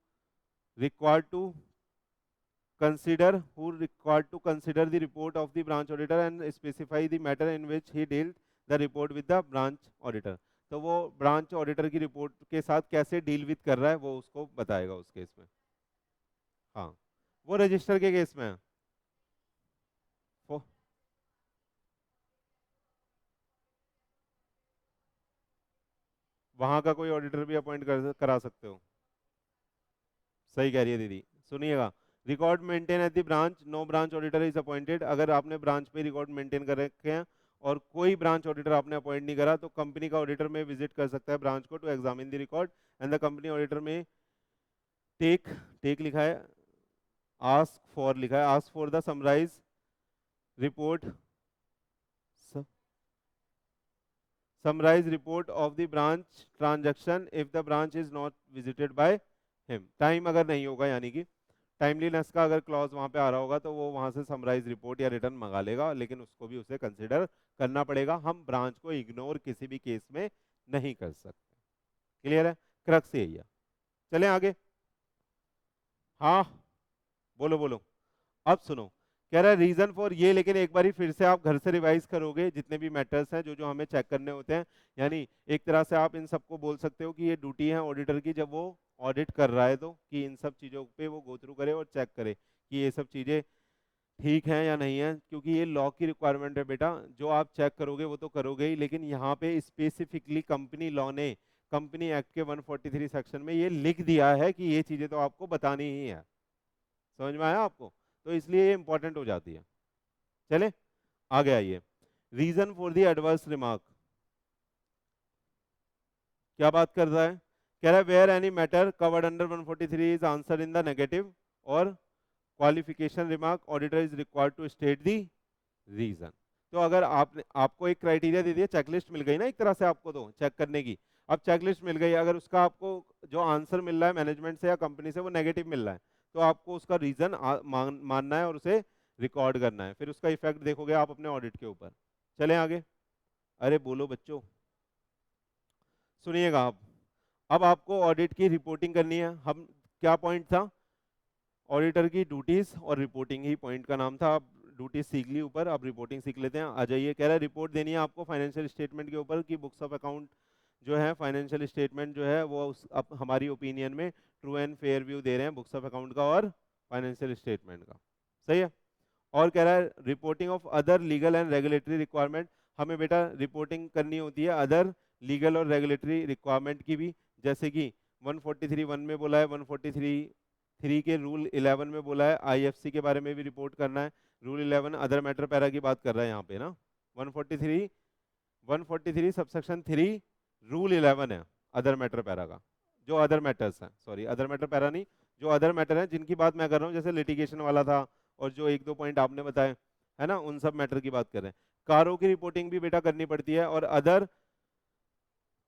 required to consider the report of the branch auditor and specify the matter in which he dealt the report with the branch auditor। तो वो ब्रांच ऑडिटर की रिपोर्ट के साथ कैसे डील विद कर रहा है वो उसको बताएगा उस केस में। हाँ, वो रजिस्टर के केस में है। वो- वहां का कोई ऑडिटर भी अपॉइंट करा सकते हो। सही कह रही है दीदी, सुनिएगा। Record maintain at the branch, no branch auditor is appointed. अगर आपने ब्रांच पे रिकॉर्ड मेंटेन कर रखे हैं और कोई ब्रांच ऑडिटर आपने अपॉइंट नहीं करा, तो कंपनी का ऑडिटर में विजिट कर सकता है ब्रांच को to examine the record and the company auditor में टेक, टेक लिखा है, आस्क फॉर लिखा है, ask for the summarize report, summarize report of the branch transaction if the branch is not visited by him। Time अगर नहीं होगा, यानी कि टाइमलीनेस का अगर क्लॉज वहां पे आ रहा होगा, तो वो वहां से समराइज रिपोर्ट या रिटर्न मंगा लेगा, लेकिन उसको भी उसे कंसिडर करना पड़ेगा। हम ब्रांच को इग्नोर किसी भी केस में नहीं कर सकते। क्लियर है? क्रक्स यही है। चलें आगे। हाँ बोलो बोलो। अब सुनो, कह रहा है रीजन फॉर ये, लेकिन एक बार फिर से आप घर से रिवाइज करोगे जितने भी मैटर्स हैं जो जो हमें चेक करने होते हैं। यानी एक तरह से आप इन सबको बोल सकते हो कि ये ड्यूटी है ऑडिटर की, जब वो ऑडिट कर रहा है तो, कि इन सब चीज़ों पे वो गो थ्रू करे और चेक करे कि ये सब चीज़ें ठीक हैं या नहीं है, क्योंकि ये लॉ की रिक्वायरमेंट है बेटा। जो आप चेक करोगे वो तो करोगे ही, लेकिन यहाँ पे स्पेसिफिकली कंपनी लॉ ने, कंपनी एक्ट के 143 सेक्शन में ये लिख दिया है कि ये चीज़ें तो आपको बतानी ही है। समझ में आया आपको? तो इसलिए ये इंपॉर्टेंट हो जाती है। चले आगे आइए। Reason for the adverse remark, क्या बात कर रहा है? कह रहा है where any matter covered under 143 is answer in the negative or qualification remark, auditor is required to state the reason. तो अगर आपने, आपको एक क्राइटेरिया दे दिया, चेकलिस्ट मिल गई ना एक तरह से आपको तो चेक करने की। अब चेकलिस्ट मिल गई, अगर उसका आपको जो आंसर मिल रहा है मैनेजमेंट से या कंपनी से वो नेगेटिव मिल रहा है, तो आपको उसका रीजन मानना है और उसे रिकॉर्ड करना है। फिर उसका इफेक्ट देखोगे आप अपने ऑडिट के ऊपर। चलें आगे। अरे बोलो बच्चों, सुनिएगा आप। अब आपको ऑडिट की रिपोर्टिंग करनी है। हम, क्या पॉइंट था? ऑडिटर की ड्यूटीज और रिपोर्टिंग ही पॉइंट का नाम था। आप ड्यूटीज सीख ली ऊपर, अब रिपोर्टिंग सीख लेते हैं। आ जाइए। कह रहा है रिपोर्ट देनी है आपको फाइनेंशियल स्टेटमेंट के ऊपर, कि बुक्स ऑफ अकाउंट जो है, फाइनेंशियल स्टेटमेंट जो है वो अब हमारी ओपिनियन में ट्रू एंड फेयर व्यू दे रहे हैं बुक्स ऑफ अकाउंट का और फाइनेंशियल स्टेटमेंट का। सही है। और कह रहा है reporting of other legal and regulatory requirement, हमें बेटा रिपोर्टिंग करनी होती है अदर लीगल और रेगुलेटरी रिक्वायरमेंट की भी। जैसे कि 143(1) में बोला है, 143(3) के रूल 11 में बोला है आईएफसी के बारे में भी रिपोर्ट करना है। रूल 11 अदर मैटर पैरा की बात कर रहा है यहाँ पे ना। 143 सबसेक्शन 3 रूल 11 है अदर मैटर पैरा का। जो अदर मैटर्स हैं, सॉरी अदर मैटर पैरा नहीं, जो अदर मैटर हैं जिनकी बात मैं कर रहा हूँ, जैसे लिटिगेशन वाला था और जो एक दो पॉइंट आपने बताए है ना, उन सब मैटर की बात कर रहे हैं। कारों की रिपोर्टिंग भी बेटा करनी पड़ती है, और अदर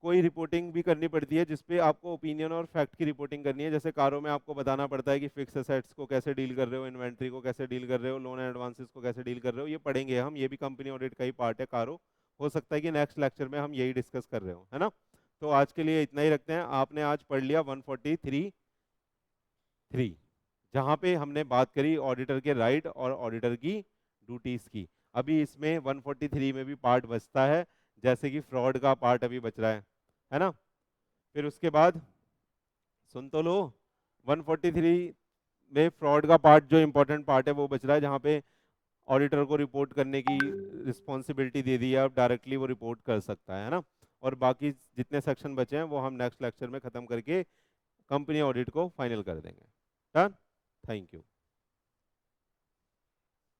कोई रिपोर्टिंग भी करनी पड़ती है जिसपे आपको ओपिनियन और फैक्ट की रिपोर्टिंग करनी है। जैसे कारों में आपको बताना पड़ता है कि फिक्स एसेट्स को कैसे डील कर रहे हो, इन्वेंट्री को कैसे डील कर रहे हो, लोन एंड एडवांसेस को कैसे डील कर रहे हो। ये पढ़ेंगे हम, ये भी कंपनी ऑडिट का ही पार्ट है कारो। हो सकता है कि नेक्स्ट लेक्चर में हम यही डिस्कस कर रहे हो, है ना। तो आज के लिए इतना ही रखते हैं। आपने आज पढ़ लिया 143(3), जहाँ पे हमने बात करी ऑडिटर के राइट और ऑडिटर की ड्यूटीज की। अभी इसमें 143 में भी पार्ट बचता है, जैसे कि फ्रॉड का पार्ट अभी बच रहा है ना। फिर उसके बाद सुन तो लो, 143 में फ्रॉड का पार्ट जो इंपॉर्टेंट पार्ट है वो बच रहा है, जहाँ पे ऑडिटर को रिपोर्ट करने की रिस्पॉन्सिबिलिटी दे दी है, अब डायरेक्टली वो रिपोर्ट कर सकता है ना। और बाकी जितने सेक्शन बचे हैं वो हम नेक्स्ट लेक्चर में खत्म करके कंपनी ऑडिट को फाइनल कर देंगे। डन। Thank you.